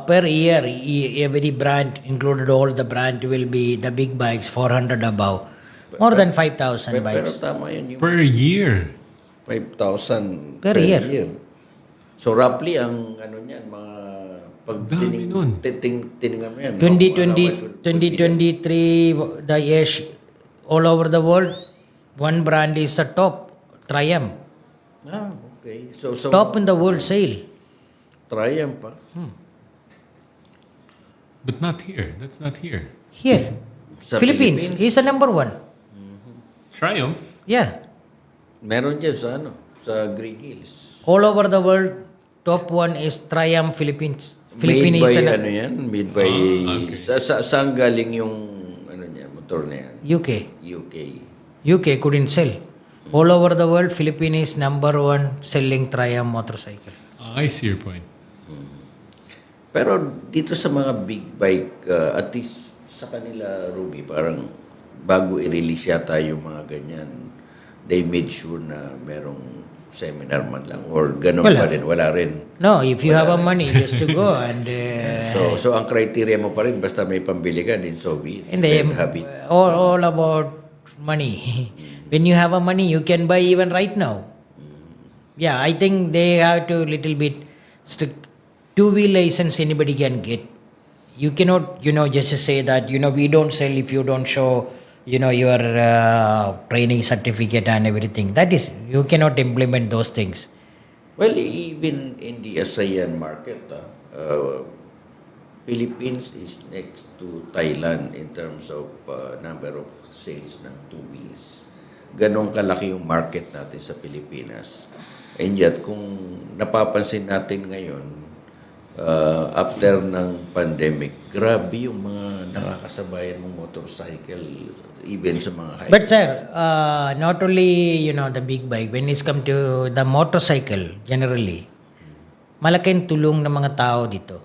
Speaker 9: per year, every brand, included all the brand, will be the big bikes 400 above. More than 5,000
Speaker 8: Pero
Speaker 9: bikes.
Speaker 8: tama yun yung
Speaker 10: Per year.
Speaker 8: 5,000
Speaker 9: Per year.
Speaker 8: So roughly ang ano niyan, mga pag
Speaker 10: Dami nun.
Speaker 8: tiningnan mo yan.
Speaker 9: 2023, the years all over the world, one brand is the top, Triumph.
Speaker 8: Okay. So
Speaker 9: Top in the world sale.
Speaker 8: Triumph pa.
Speaker 10: But not here. That's not here.
Speaker 9: Here.
Speaker 8: Sa
Speaker 9: Philippines is a number one.
Speaker 10: Triumph.
Speaker 9: Yeah.
Speaker 8: Meron dyan sa ano, sa Green Hills.
Speaker 9: All over the world, top one is Triumph Philippines. Philippine
Speaker 8: Made
Speaker 9: is
Speaker 8: by
Speaker 9: a
Speaker 8: ano yan? Made by... saan galing yung ano niya, motor na yan?
Speaker 9: UK.
Speaker 8: UK.
Speaker 9: UK couldn't sell. All over the world, Philippines is number one selling Triumph motorcycle.
Speaker 10: I see your point.
Speaker 8: Pero dito sa mga big bike, at least sa kanila, Robby, parang bago i-release yata yung mga ganyan, they made sure na merong seminar man lang or ganun pa rin, wala rin.
Speaker 9: No, if you have a money, just to go and...
Speaker 8: So ang criteria mo pa rin, basta may pambili ka din, so be it.
Speaker 9: and they,
Speaker 8: Habit.
Speaker 9: all about money. When you have a money, you can buy even right now. Yeah, I think they have to little bit strict. Two-wheel license anybody can get. You cannot, just say that, we don't sell if you don't show, your training certificate and everything. That is, you cannot implement those things.
Speaker 8: Well, even in the ASEAN market, Philippines is next to Thailand in terms of number of sales ng two wheels. Ganon kalaki yung market natin sa Pilipinas. And yet, kung napapansin natin ngayon, after ng pandemic, grabe yung mga nakakasabayan mong motorcycle, even sa mga high.
Speaker 9: But sir, not only, the big bike, when it's come to the motorcycle, generally, malaking tulong ng mga tao dito.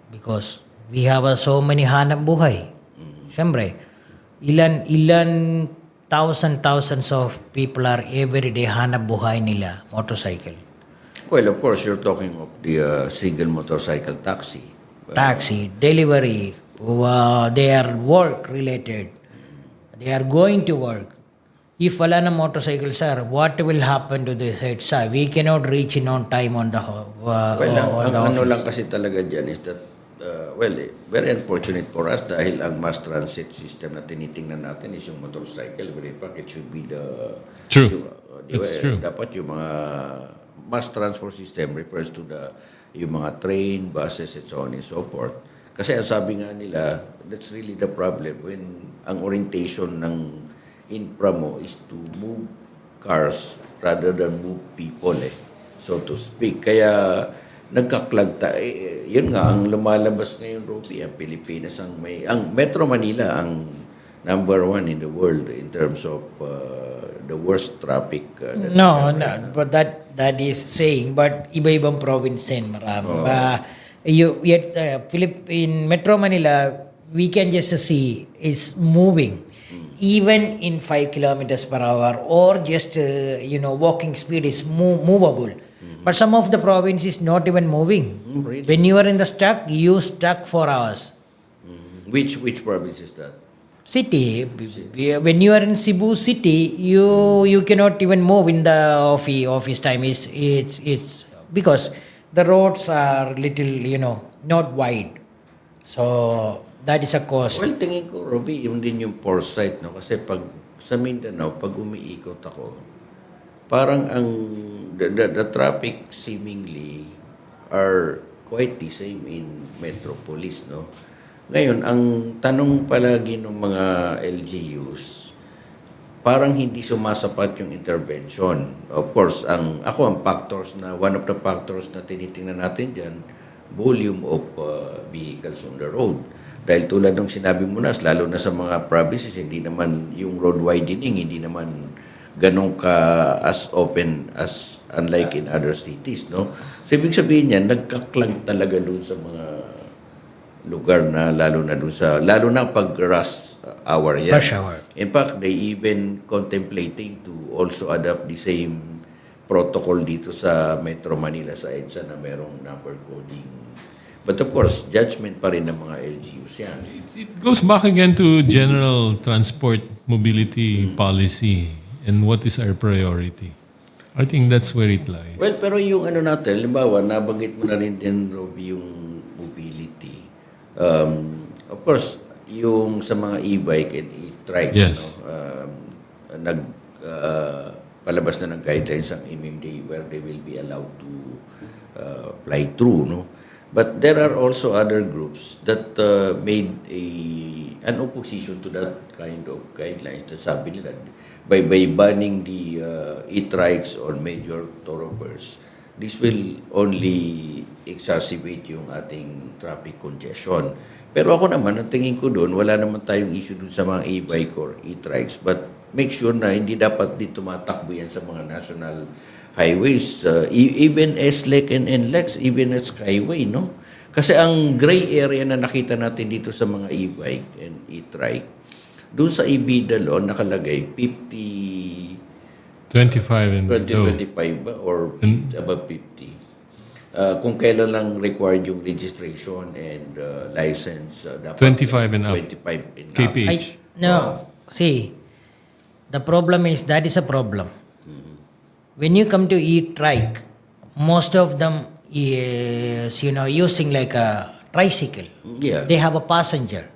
Speaker 9: Because we have so many hanap buhay. Siyempre, ilan thousands of people are everyday hanap buhay nila, motorcycle.
Speaker 8: Well, of course, you're talking of the single motorcycle taxi.
Speaker 9: Taxi, delivery, they are work related. They are going to work. If wala na motorcycle, sir, what will happen to the head, sir? We cannot reach in on time on the
Speaker 8: Well,
Speaker 9: on the
Speaker 8: ang ano
Speaker 9: office.
Speaker 8: lang kasi talaga dyan is that, very unfortunate for us dahil ang mass transit system na tinitingnan natin is yung motorcycle. But in fact, it should be the...
Speaker 10: True. It's true.
Speaker 8: Dapat yung mga mass transport system refers to yung mga train, buses, and so on and so forth. Kasi ang sabi nga nila, that's really the problem when ang orientation ng infra mo is to move cars rather than move people, so to speak. Kaya nagkaklag yun nga, ang lumalabas ngayon, Robby, ang Pilipinas, ang Metro Manila, ang number one in the world in terms of the worst traffic.
Speaker 9: But that is saying, but iba-ibang province din, marami. In Metro Manila, we can just see is moving even in 5 kilometers per hour or just, walking speed is movable. But some of the provinces not even moving.
Speaker 8: Really?
Speaker 9: When you are in the stuck, you stuck 4 hours.
Speaker 8: Which province is that?
Speaker 9: City. When you are in Cebu city, you cannot even move in the office time. It's because the roads are little, not wide. So that is a cause.
Speaker 8: Well, tingin ko, Robby, yung din yung foresight, no? Kasi pag sa Mindanao, pag umiikot ako, parang the traffic seemingly are quite the same in Metropolis, no? Ngayon, ang tanong palagi ng mga LGUs, parang hindi sumasapat yung intervention. Of course, one of the factors na tinitingnan natin dyan, volume of vehicles on the road. Dahil tulad ng sinabi mo na, lalo na sa mga provinces, hindi naman yung road widening, hindi naman ganun ka as open as unlike in other cities, no? So, ibig sabihin niyan, nagkaklag talaga doon sa mga lugar na lalo na pag rush hour yan.
Speaker 9: Rush hour.
Speaker 8: In fact, they even contemplating to also adopt the same protocol dito sa Metro Manila sa EDSA na merong number coding. But of course, judgment pa rin ng mga LGUs yan.
Speaker 10: It goes back again to general transport mobility policy and what is our priority. I think that's where it lies.
Speaker 8: Well, pero yung ano natin, halimbawa, nabanggit mo na rin din, Robby, yung mobility. Of course, yung sa mga e-bike and e-trikes,
Speaker 10: Yes.
Speaker 8: palabas na ng guidelines ang MMDA where they will be allowed to fly through, no? But there are also other groups that made an opposition to that kind of guidelines. Sabi nila, by banning the e-trikes on major thoroughfares, this will only exacerbate yung ating traffic congestion. Pero ako naman, ang tingin ko doon, wala naman tayong issue doon sa mga e-bike or e-trikes. But make sure na hindi dapat dito matakbo yan sa mga national highways, even SLEC and NLEX, even at Skyway, no? Kasi ang gray area na nakita natin dito sa mga e-bike and e-trike, doon sa EBITDA law nakalagay
Speaker 10: 25 and
Speaker 8: 25 ba or above 50. Kung kailan lang required yung registration and license, dapat
Speaker 10: 25 and up.
Speaker 8: 25 and up.
Speaker 10: KPH.
Speaker 9: No, see, the problem is that is a problem. When you come to e-trike, most of them is, using like a tricycle.
Speaker 8: Yeah.
Speaker 9: They have a passenger,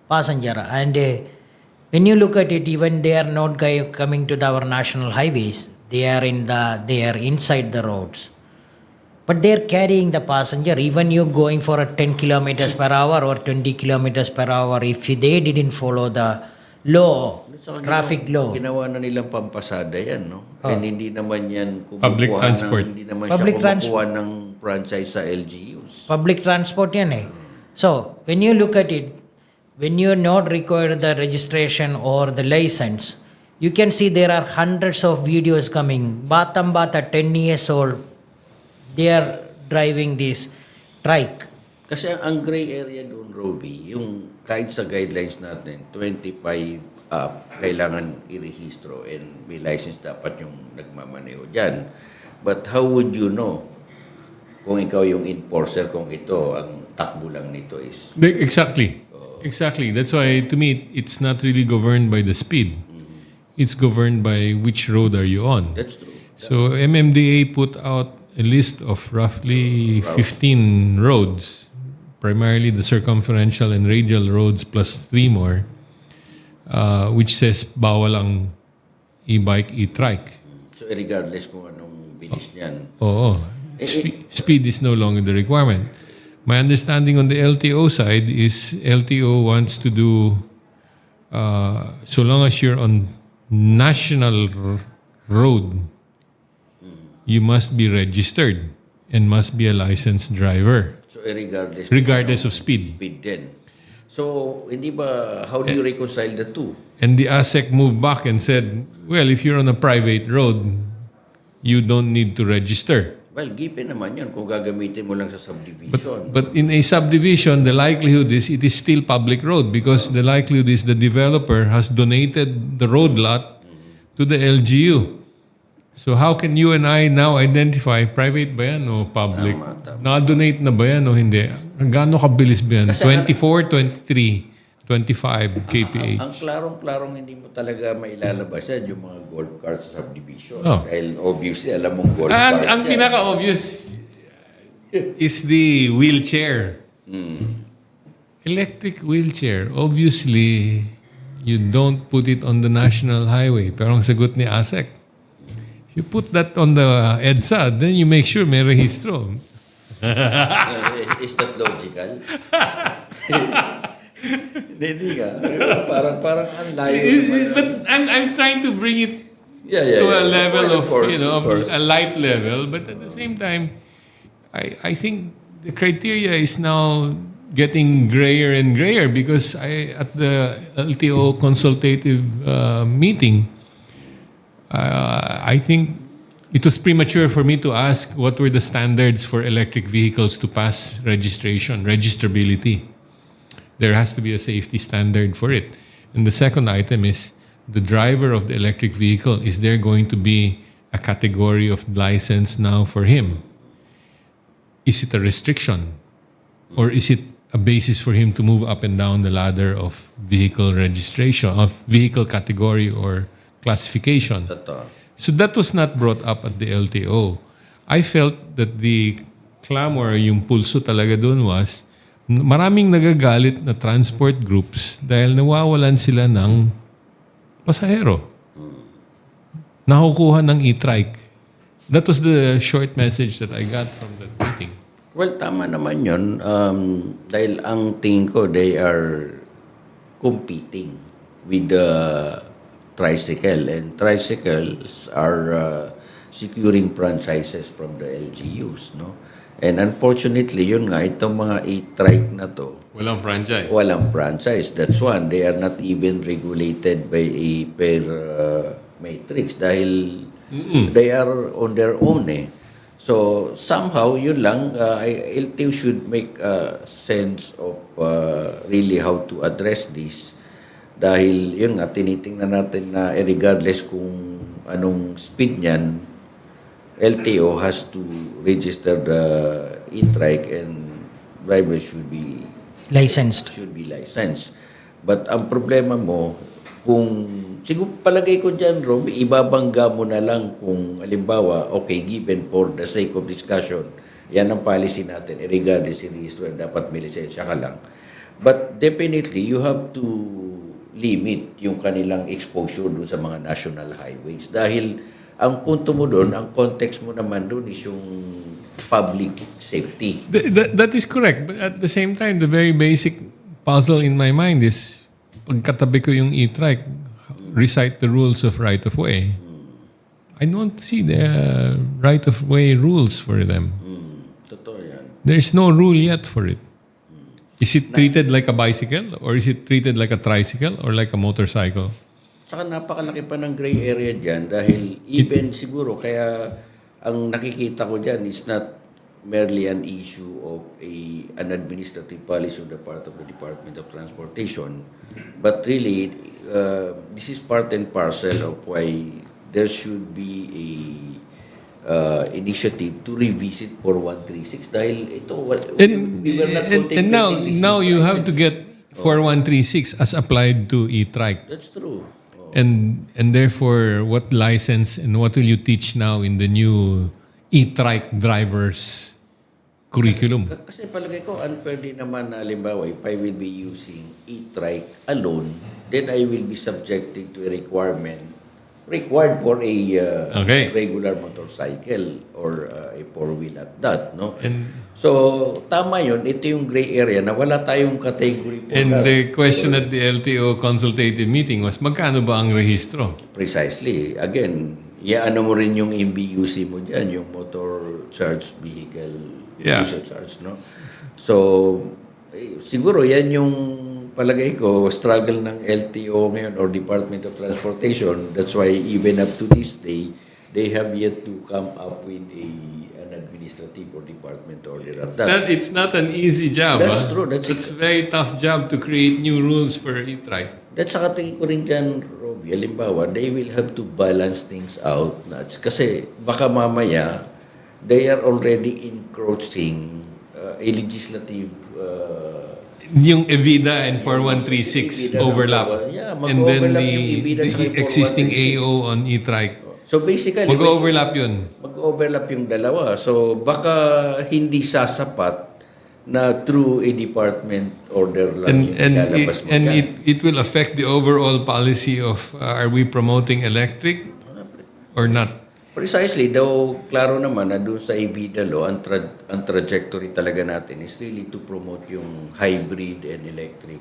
Speaker 9: and when you look at it, even they are not coming to our national highways. They are inside the roads, but they are carrying the passenger. Even you going for a 10 kilometers per hour or 20 kilometers per hour, if they didn't follow the law, traffic law.
Speaker 8: Ginawa na nilang pampasada yan, no? And hindi naman yan
Speaker 10: Public
Speaker 8: kumukuha
Speaker 10: transport.
Speaker 8: hindi naman
Speaker 9: Public
Speaker 8: siya kumukuha ng franchise sa LGUs.
Speaker 9: Public transport yan eh. So, when you look at it, when you not require the registration or the license, you can see there are hundreds of videos coming. Bata 10 years old, they are driving this trike.
Speaker 8: Kasi ang gray area doon, Robby, yung kahit sa guidelines natin, 25 up, kailangan irehistro and may license dapat yung nagmamaneho dyan. But how would you know kung ikaw yung enforcer, kung ito, ang takbo lang nito is...
Speaker 10: Exactly. Exactly. That's why, to me, it's not really governed by the speed. It's governed by which road are you on.
Speaker 8: That's true.
Speaker 10: So, MMDA put out a list of roughly 15 roads, primarily the circumferential and radial roads plus 3 more, which says bawal ang e-bike, e-trike.
Speaker 8: So, regardless kung anong bilis niyan.
Speaker 10: Oo. Speed is no longer the requirement. My understanding on the LTO side is LTO wants to do, so long as you're on national road, you must be registered and must be a licensed driver.
Speaker 8: So, regardless
Speaker 10: Of speed.
Speaker 8: Speed din. So, hindi ba, how do you reconcile the two?
Speaker 10: And the ASEC moved back and said, well, if you're on a private road, you don't need to register.
Speaker 8: Well, given naman yun kung gagamitin mo lang sa subdivision.
Speaker 10: But in a subdivision, the likelihood is it is still public road because the likelihood is the developer has donated the road lot to the LGU. So how can you and I now identify private ba yan o public?
Speaker 8: Tama.
Speaker 10: Na-donate na ba yan o hindi? Gaano kabilis ba yan? 24, 23, 25 kph.
Speaker 8: Ang klarong-klarong hindi mo talaga mailalabas yan yung mga golf carts sa subdivision.
Speaker 10: Oh.
Speaker 8: Dahil obviously, alam mong golf cart.
Speaker 10: Ang pinaka-obvious is the wheelchair. Electric wheelchair. Obviously, you don't put it on the national highway. Pero ang sagot ni ASEC, if you put that on the EDSA, then you make sure may rehistro.
Speaker 8: Is that logical? Hindi ka. Parang ang layo naman.
Speaker 10: But I'm trying to bring it to a level of
Speaker 8: course,
Speaker 10: a light level. But at the same time, I think the criteria is now getting grayer and grayer because at the LTO consultative meeting, I think it was premature for me to ask what were the standards for electric vehicles to pass registration, registrability. There has to be a safety standard for it. And the second item is the driver of the electric vehicle. Is there going to be a category of license now for him? Is it a restriction? Or is it a basis for him to move up and down the ladder of vehicle registration, of vehicle category or classification?
Speaker 8: Totoo.
Speaker 10: So that was not brought up at the LTO. I felt that the clamor, yung pulso talaga doon was, maraming nagagalit na transport groups dahil nawawalan sila ng pasahero. Nakukuha ng e-trike. That was the short message that I got from that meeting.
Speaker 8: Well, tama naman yun. Dahil ang tingin ko, they are competing with the tricycle. And tricycles are securing franchises from the LGUs, no? And unfortunately, yun nga, itong mga e-trike na to,
Speaker 10: Walang franchise.
Speaker 8: walang franchise. That's one. They are not even regulated by a per matrix dahil they are on their own eh. So somehow yun lang, LTO should make sense of really how to address this. Dahil yun nga, tinitingnan natin na regardless kung anong speed niyan, LTO has to register the e-trike and drivers should be
Speaker 9: Licensed.
Speaker 8: But ang problema mo, kung siguro palagay ko dyan, Robby, ibabangga mo na lang kung halimbawa, okay, given for the sake of discussion, yan ang policy natin, regardless i-register, dapat may lisensya ka lang. But definitely, you have to limit yung kanilang exposure doon sa mga national highways. Dahil ang punto mo doon, ang context mo naman doon is yung public safety.
Speaker 10: That is correct. But at the same time, the very basic puzzle in my mind is, pagkatabi ko yung e-trike, recite the rules of right-of-way. I don't see the right-of-way rules for them.
Speaker 8: Totoo yan.
Speaker 10: There's no rule yet for it. Is it treated like a bicycle? Or is it treated like a tricycle? Or like a motorcycle?
Speaker 8: Saka napakalaki pa ng gray area dyan dahil even siguro kaya ang nakikita ko dyan is not merely an issue of an administrative policy on the part of the Department of Transportation, but really this is part and parcel of why there should be a initiative to revisit 4136 dahil ito we were not
Speaker 10: And now you have to get 4136 as applied to e-trike.
Speaker 8: That's true.
Speaker 10: And therefore, what license and what will you teach now in the new e-trike drivers curriculum?
Speaker 8: Kasi palagay ko, unfair din naman na halimbawa, if I will be using e-trike alone, then I will be subjected to a required for a regular motorcycle or a four-wheel at that. No? So, tama yun. Ito yung gray area na wala tayong category.
Speaker 10: And the question at the LTO consultative meeting was, magkano ba ang rehistro?
Speaker 8: Precisely. Again, ano mo rin yung MBUC mo dyan, yung motor charge vehicle user charge. No? So, siguro yan yung palagay ko, struggle ng LTO ngayon or Department of Transportation. That's why even up to this day, they have yet to come up with an administrative or department order at that.
Speaker 10: It's not an easy job.
Speaker 8: That's true. That's
Speaker 10: a very tough job to create new rules for e-trike.
Speaker 8: That's saka tingin ko rin dyan, Robby. Halimbawa, they will have to balance things out. Kasi baka mamaya, they are already encroaching a legislative
Speaker 10: yung EVIDA and 4136 overlap. And then the existing AO on e-trike.
Speaker 8: So basically,
Speaker 10: mag-overlap yun.
Speaker 8: Mag-overlap yung dalawa. So baka hindi sasapat na through a department order lang lalabas mo
Speaker 10: and it will affect the overall policy of are we promoting electric or not?
Speaker 8: Precisely, though klaro naman na doon sa EVIDA law, ang trajectory talaga natin is really to promote yung hybrid and electric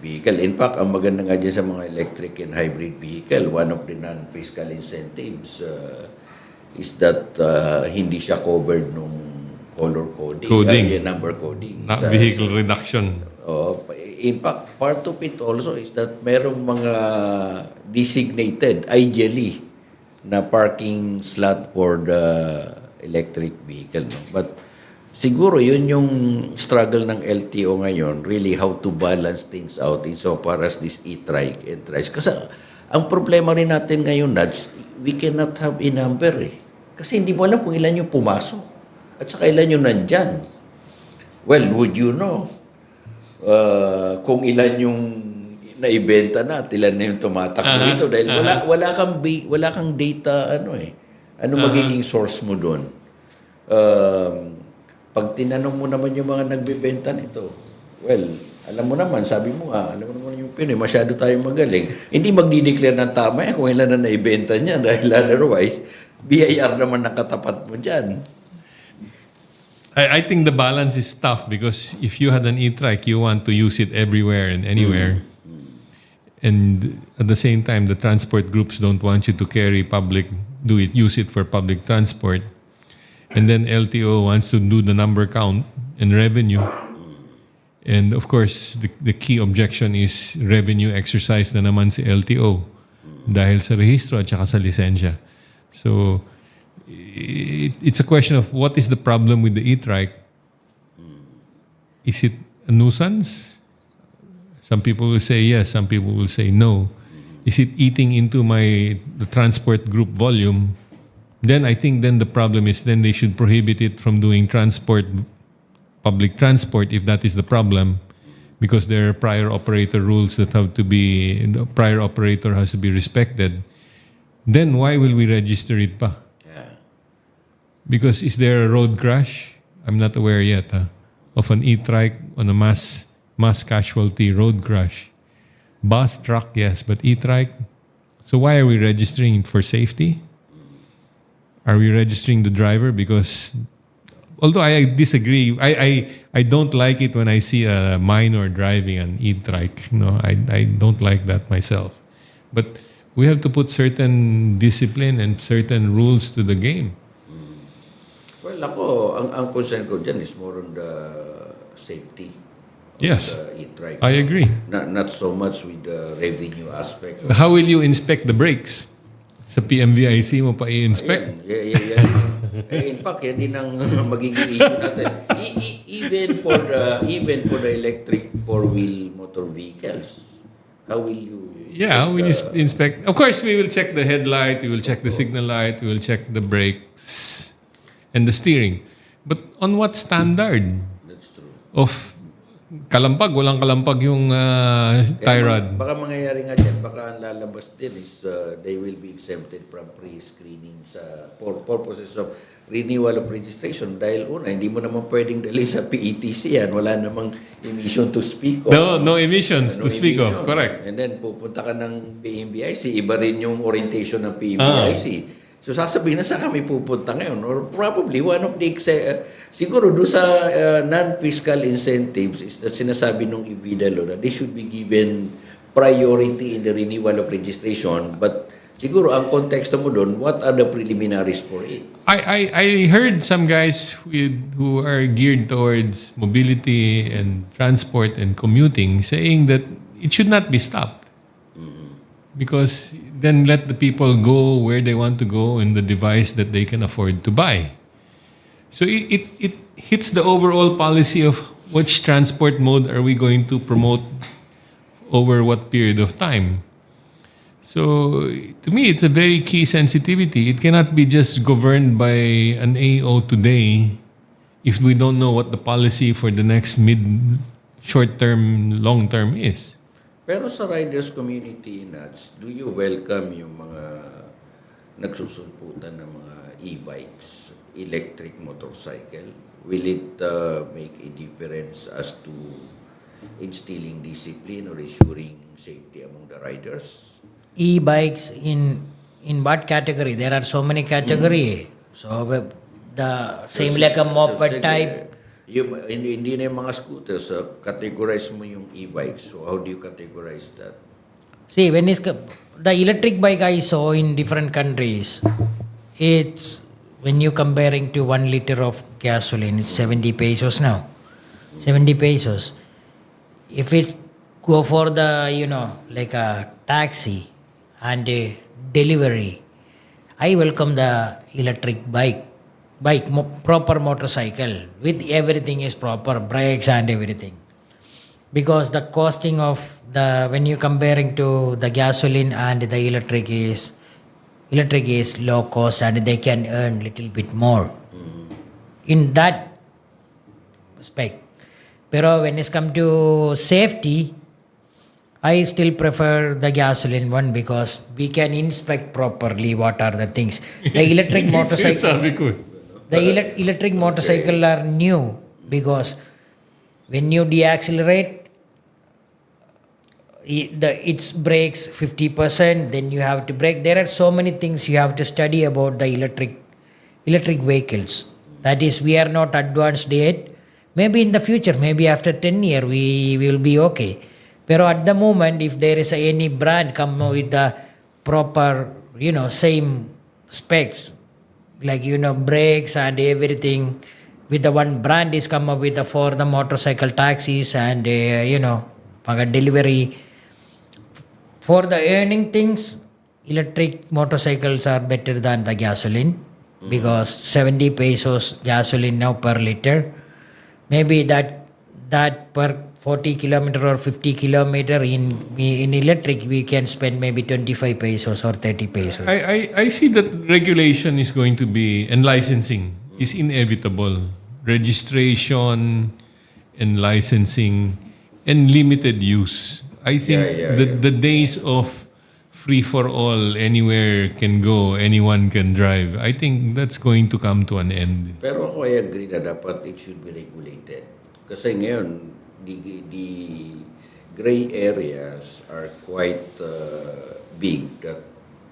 Speaker 8: vehicle. In fact, ang maganda nga dyan sa mga electric and hybrid vehicle, one of the non-fiscal incentives is that hindi siya covered nung color coding. Number coding.
Speaker 10: Not vehicle reduction.
Speaker 8: In fact, part of it also is that merong mga designated, ideally, na parking slot for the electric vehicle. No? But siguro yun yung struggle ng LTO ngayon, really how to balance things out insofar as this e-trike and trice. Kasi ang problema rin natin ngayon, Nads, we cannot have a number eh. Kasi hindi mo alam kung ilan yung pumasok at saka ilan yung nandyan. Well, would you know kung ilan yung naibenta na at ilan na yung tumatakbo ito dahil wala kang data ano magiging source mo doon. Pag tinanong mo naman yung mga nagbebenta nito, well, alam mo naman yung Pinoy, masyado tayong magaling. Hindi magdi-declare ng tama yan kung ilan na naibenta niya dahil otherwise, BIR naman nakatapat mo dyan.
Speaker 10: I think the balance is tough because if you had an e-trike, you want to use it everywhere and anywhere. And at the same time, the transport groups don't want you to use it for public transport. And then LTO wants to do the number count and revenue. And of course, the key objection is revenue exercise na naman si LTO dahil sa rehistro at saka sa lisensya. So, it's a question of what is the problem with the e-trike? Is it a nuisance? Some people will say yes, some people will say no. Is it eating into the transport group volume? Then I think the problem is then they should prohibit it from doing public transport if that is the problem, because there are prior operator rules that the prior operator has to be respected. Then why will we register it pa? Because is there a road crash? I'm not aware yet of an e-trike on a mass casualty road crash. Bus, truck, yes, but e-trike. So why are we registering it for safety? Are we registering the driver? Because although I disagree, I don't like it when I see a minor driving an e-trike. I don't like that myself. But we have to put certain discipline and certain rules to the game.
Speaker 8: Well, ang concern ko dyan is more on the safety.
Speaker 10: Yes,
Speaker 8: of the e-trike.
Speaker 10: I agree.
Speaker 8: Not so much with the revenue aspect.
Speaker 10: How will you inspect the brakes? Sa PMVIC mo pa i-inspect?
Speaker 8: Yan. In fact, yan din ang magiging issue natin. Even for the electric four-wheel motor vehicles, how will you...
Speaker 10: Yeah, we inspect. Of course, we will check the headlight, we will check the signal light, we will check the brakes and the steering. But on what standard?
Speaker 8: That's true.
Speaker 10: Of walang kalampag yung tie rod.
Speaker 8: Baka mangyayari nga dyan, baka ang lalabas din is they will be exempted from pre-screening for purposes of renewal of registration dahil hindi mo naman pwedeng dalhin sa PETC yan. Wala namang emission to speak of.
Speaker 10: No emissions to speak of. Correct.
Speaker 8: And then pupunta ka ng PMBIC, iba rin yung orientation ng PMBIC. So sasabihin na saan kami pupunta ngayon? Or probably one of the siguro doon sa non-fiscal incentives is that sinasabi nung ibida law na they should be given priority in the renewal of registration. But siguro ang konteksto mo doon, what are the preliminaries for it?
Speaker 10: I heard some guys who are geared towards mobility and transport and commuting saying that it should not be stopped. Because then let the people go where they want to go in the device that they can afford to buy. So it hits the overall policy of which transport mode are we going to promote over what period of time. So to me, it's a very key sensitivity. It cannot be just governed by an AO today if we don't know what the policy for the next short-term, long-term is.
Speaker 8: Pero sa riders community, Nats, do you welcome yung mga nagsusulputan ng mga e-bikes, electric motorcycle? Will it make a difference as to instilling discipline or ensuring safety among the riders?
Speaker 9: E-bikes in what category? There are so many categories. So the same like a moped type.
Speaker 8: Hindi na yung mga scooters, categorize mo yung e-bikes. So how do you categorize that?
Speaker 9: See, the electric bike I saw in different countries, it's when you comparing to 1 liter of gasoline, it's 70 pesos now. 70 pesos. If it's go for the, like a taxi and a delivery, I welcome the electric bike, proper motorcycle with everything is proper, brakes and everything. Because the costing of when you comparing to the gasoline and the electric is low cost and they can earn little bit more. In that respect. Pero when it's come to safety, I still prefer the gasoline one because we can inspect properly what are the things. The electric motorcycle,
Speaker 10: Sabi ko eh.
Speaker 9: the electric motorcycle are new because when you deaccelerate, its brakes 50%, then you have to brake. There are so many things you have to study about the electric vehicles. That is, we are not advanced yet. Maybe in the future, maybe after 10 years, we will be okay. Pero at the moment, if there is any brand come with the proper, same specs, like, brakes and everything, with the one brand is come up with for the motorcycle taxis and, mga delivery. For the earning things, electric motorcycles are better than the gasoline because 70 pesos gasoline now per liter. Maybe that per 40 kilometer or 50 kilometer in electric, we can spend maybe 25 pesos or 30 pesos.
Speaker 10: I see that regulation is going to be, and licensing is inevitable. Registration and licensing and limited use. I think the days of free for all, anywhere can go, anyone can drive, I think that's going to come to an end.
Speaker 8: Pero ako I agree na dapat it should be regulated. Kasi ngayon, the gray areas are quite big that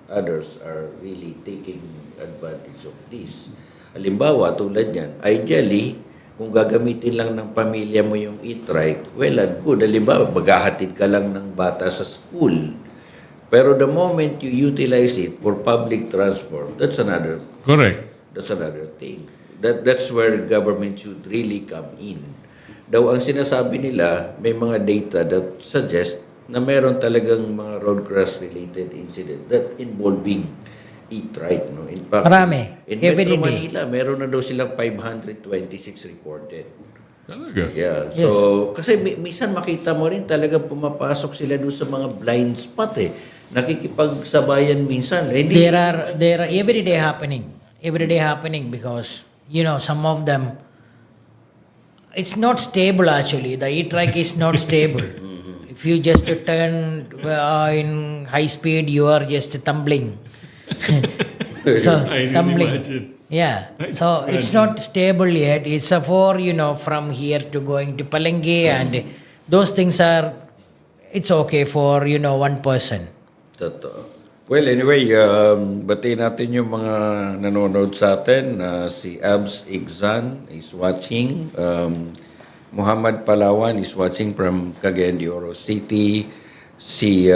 Speaker 8: others are really taking advantage of this. Halimbawa, tulad yan, ideally, kung gagamitin lang ng pamilya mo yung e-trike, well and good. Halimbawa, maghahatid ka lang ng bata sa school. Pero the moment you utilize it for public transport, that's another thing. That's where government should really come in. Daw ang sinasabi nila, may mga data that suggest na meron talagang mga road crash related incident that involving e-trike. No? In fact,
Speaker 9: Marami.
Speaker 8: in
Speaker 9: Every
Speaker 8: Metro
Speaker 9: day.
Speaker 8: Manila, meron na daw silang 526 recorded.
Speaker 10: Talaga?
Speaker 8: Yeah. So, kasi minsan makita mo rin talagang pumapasok sila doon sa mga blind spot eh. Nakikipagsabayan minsan.
Speaker 9: There are every day happening because some of them, it's not stable actually. The e-trike is not stable. If you just turn in high speed, you are just tumbling. So
Speaker 10: I can
Speaker 9: tumbling.
Speaker 10: imagine.
Speaker 9: Yeah. So it's not stable yet. It's for from here to going to Palengke and those things are. It's okay for one person.
Speaker 8: Totoo. Well, anyway, batiin natin yung mga nanonood sa atin. Si Abs Igzan is watching. Muhammad Palawan is watching from Cagayan de Oro City. Si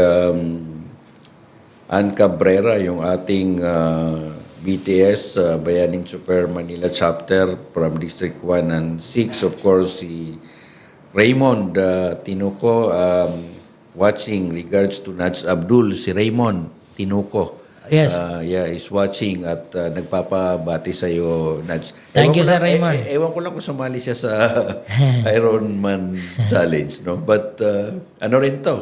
Speaker 8: Ann Cabrera, yung ating BTS, Bayaning Super Manila Chapter from District 1 and 6. Of course, si Raymond Tinuco watching regards to Nats Abdul. Si Raymond Tinuco.
Speaker 9: Yes.
Speaker 8: Is watching at nagpapabati sa iyo, Nats.
Speaker 9: Thank you, Sir Raymond.
Speaker 8: Ewan ko lang kung sumali siya sa Ironman Challenge, no? But ano rin to?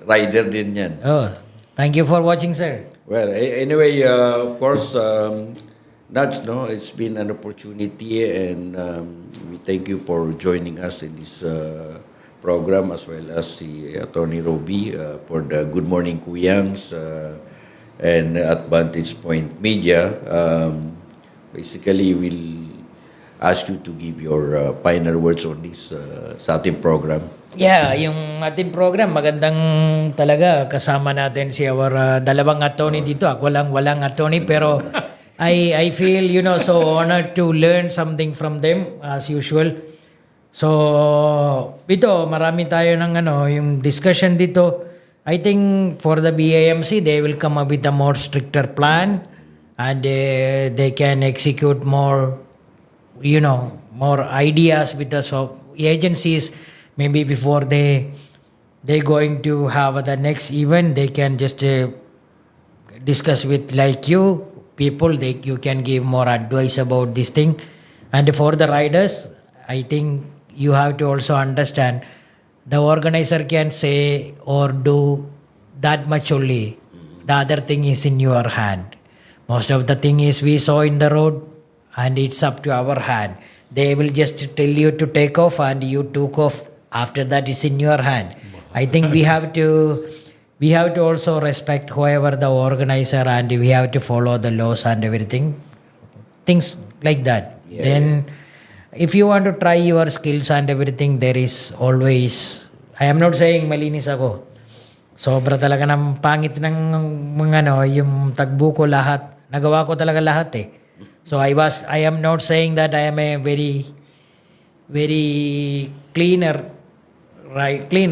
Speaker 8: Rider din yan.
Speaker 9: Oh, thank you for watching, sir.
Speaker 8: Well, anyway, of course, Nats, no? It's been an opportunity and we thank you for joining us in this program as well as si Atty. Robby for the Good Morning Kuyangs and at Vantage Point Media. Basically, we'll ask you to give your final words on this sa ating program.
Speaker 9: Yeah, yung ating program, magandang talaga kasama natin si our dalawang attorney dito. Ako lang walang attorney pero I feel so honored to learn something from them as usual. So, ito, marami tayo ng yung discussion dito. I think for the BIMC, they will come up with a more stricter plan and they can execute more, more ideas with the agencies. Maybe before they going to have the next event, they can just discuss with like you people. You can give more advice about this thing. And for the riders, I think you have to also understand the organizer can say or do that much only. The other thing is in your hand. Most of the thing is we saw in the road and it's up to our hand. They will just tell you to take off and you took off. After that, it's in your hand. I think we have to also respect whoever the organizer, and we have to follow the laws and everything. Things like that.
Speaker 8: Yeah,
Speaker 9: Then if you want to try your skills and everything, there is always, I am not saying malinis ako. Sobra talaga ng pangit ng mga yung tagbo ko lahat. Nagawa ko talaga lahat eh. So I am not saying that I am a very clean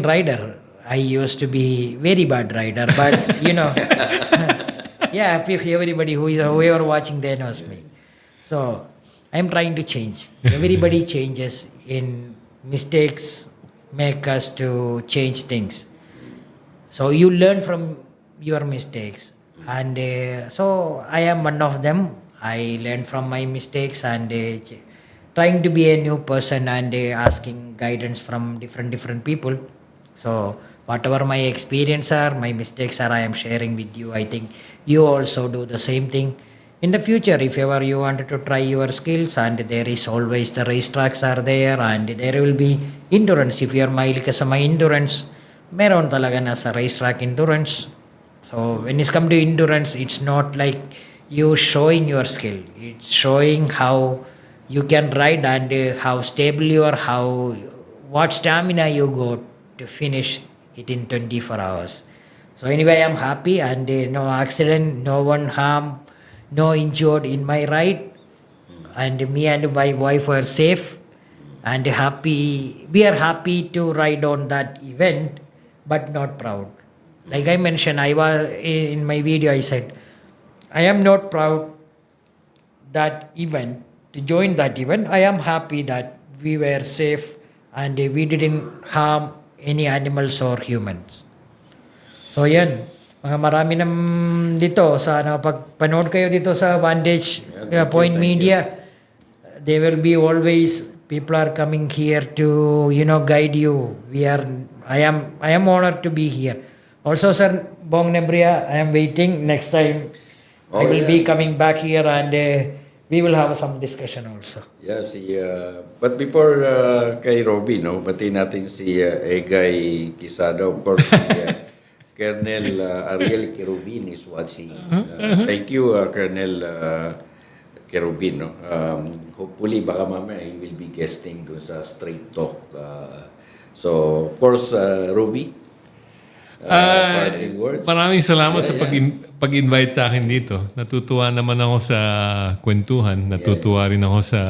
Speaker 9: rider. I used to be very bad rider, but yeah, if everybody whoever watching there knows me. So I'm trying to change. Everybody changes. In mistakes make us to change things. So you learn from your mistakes, and so I am one of them. I learned from my mistakes and trying to be a new person and asking guidance from different people. So whatever my experience are, my mistakes are, I am sharing with you. I think you also do the same thing. In the future, if ever you wanted to try your skills, and there is always the racetracks are there, and there will be endurance. If you are mahilig ka sa may endurance, meron talaga na sa racetrack endurance. So when it's come to endurance, it's not like you showing your skill. It's showing how you can ride and how stable you are, what stamina you got to finish it in 24 hours. So anyway, I'm happy, and no accident, no one harm, no injured in my ride, and me and my wife were safe and happy. We are happy to ride on that event, but not proud. Like I mentioned, I was in my video, I said, I am not proud that event, to join that event. I am happy that we were safe and we didn't harm any animals or humans. So yan, mga marami nam dito sa pag panood kayo dito sa Vantage Point Media, there will be always people are coming here to guide you. I am honored to be here. Also, Sir Bong Nebrija, I am waiting next time. I will be coming back here, and we will have some discussion also.
Speaker 8: Yeah, but before kay Robby, pati natin si Egay Quisado, of course, Colonel Ariel Kerubin is watching. Thank you, Colonel Kerubin. Hopefully, baka mamaya he will be guesting doon sa Straight Talk. So, of course, Robby, parting words.
Speaker 10: Maraming salamat sa pag-invite sa akin dito. Natutuwa naman ako sa kwentuhan. Natutuwa rin ako sa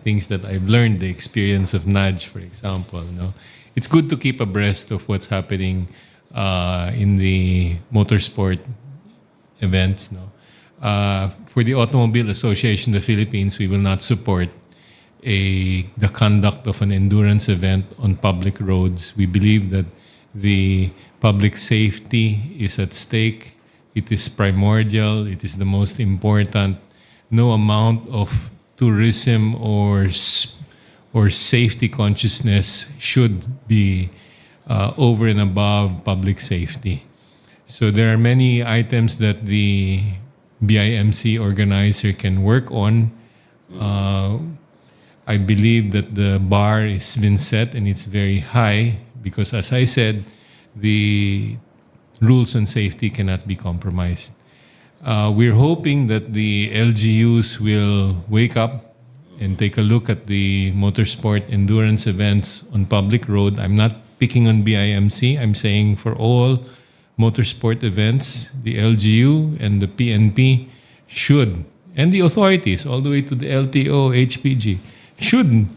Speaker 10: things that I've learned, the experience of Nudge, for example. It's good to keep abreast of what's happening in the motorsport events. For the Automobile Association of the Philippines, we will not support the conduct of an endurance event on public roads. We believe that the public safety is at stake. It is primordial. It is the most important. No amount of tourism or safety consciousness should be over and above public safety. So there are many items that the BIMC organizer can work on. I believe that the bar has been set and it's very high because, as I said, the rules on safety cannot be compromised. We're hoping that the LGUs will wake up and take a look at the motorsport endurance events on public road. I'm not picking on BIMC. I'm saying for all motorsport events, the LGU and the PNP should, and the authorities all the way to the LTO, HPG, should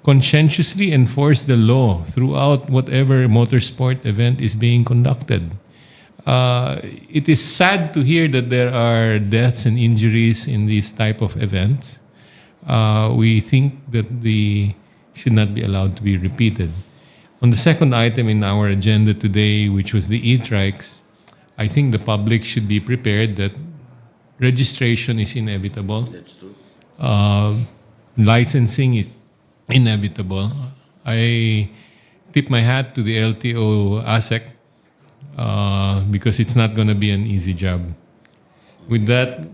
Speaker 10: conscientiously enforce the law throughout whatever motorsport event is being conducted. It is sad to hear that there are deaths and injuries in these type of events. We think that they should not be allowed to be repeated. On the second item in our agenda today, which was the e-trikes, I think the public should be prepared that registration is inevitable.
Speaker 8: That's true.
Speaker 10: Licensing is inevitable. I tip my hat to the LTO ASEC because it's not going to be an easy job. With that,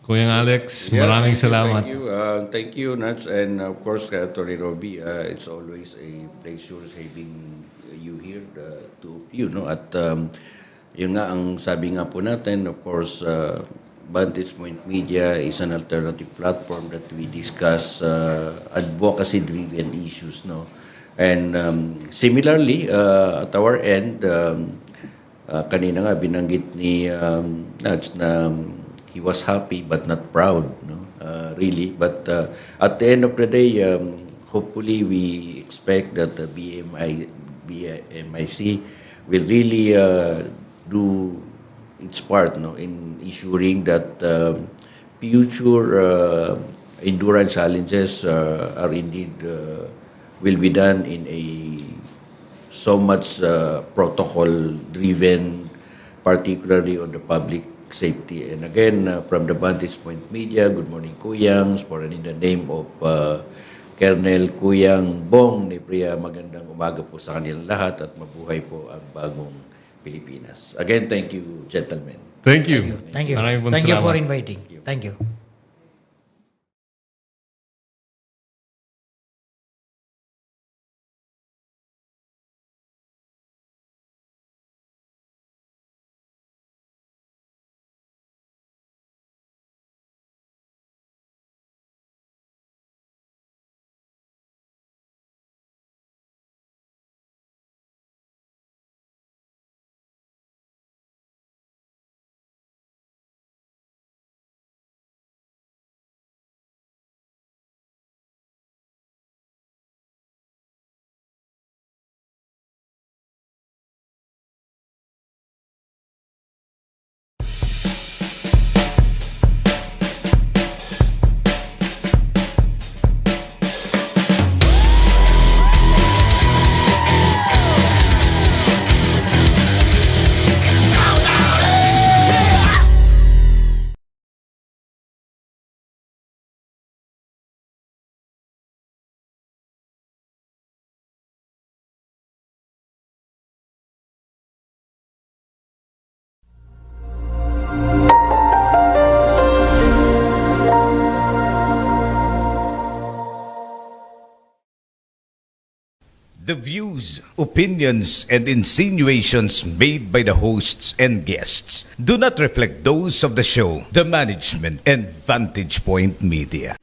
Speaker 10: Kuyang Alex,
Speaker 8: Yeah,
Speaker 10: maraming
Speaker 8: thank you,
Speaker 10: salamat.
Speaker 8: Thank you, Nats, and of course, Atty. Robby. It's always a pleasure having you here, two of you, no? At yun nga ang sabi nga po natin, of course, Vantage Point Media is an alternative platform that we discuss advocacy-driven issues, no? And similarly, at our end, kanina nga binanggit ni Nats na he was happy but not proud, no? Really. But at the end of the day, hopefully we expect that the BIMC will really do its part, no, in ensuring that future endurance challenges are indeed will be done in a so much protocol-driven, particularly on the public safety. And again, from the Vantage Point Media, good morning, Kuyangs, for in the name of Colonel Kuyang Bong Nebrija, magandang umaga po sa kanilang lahat at mabuhay po ang bagong Pilipinas. Again, thank you, gentlemen.
Speaker 10: Thank you.
Speaker 9: Thank you.
Speaker 10: Maraming
Speaker 9: Thank you
Speaker 10: salamat.
Speaker 9: for inviting. Thank you.
Speaker 11: The views, opinions, and insinuations made by the hosts and guests do not reflect those of the show, the management, and Vantage Point Media.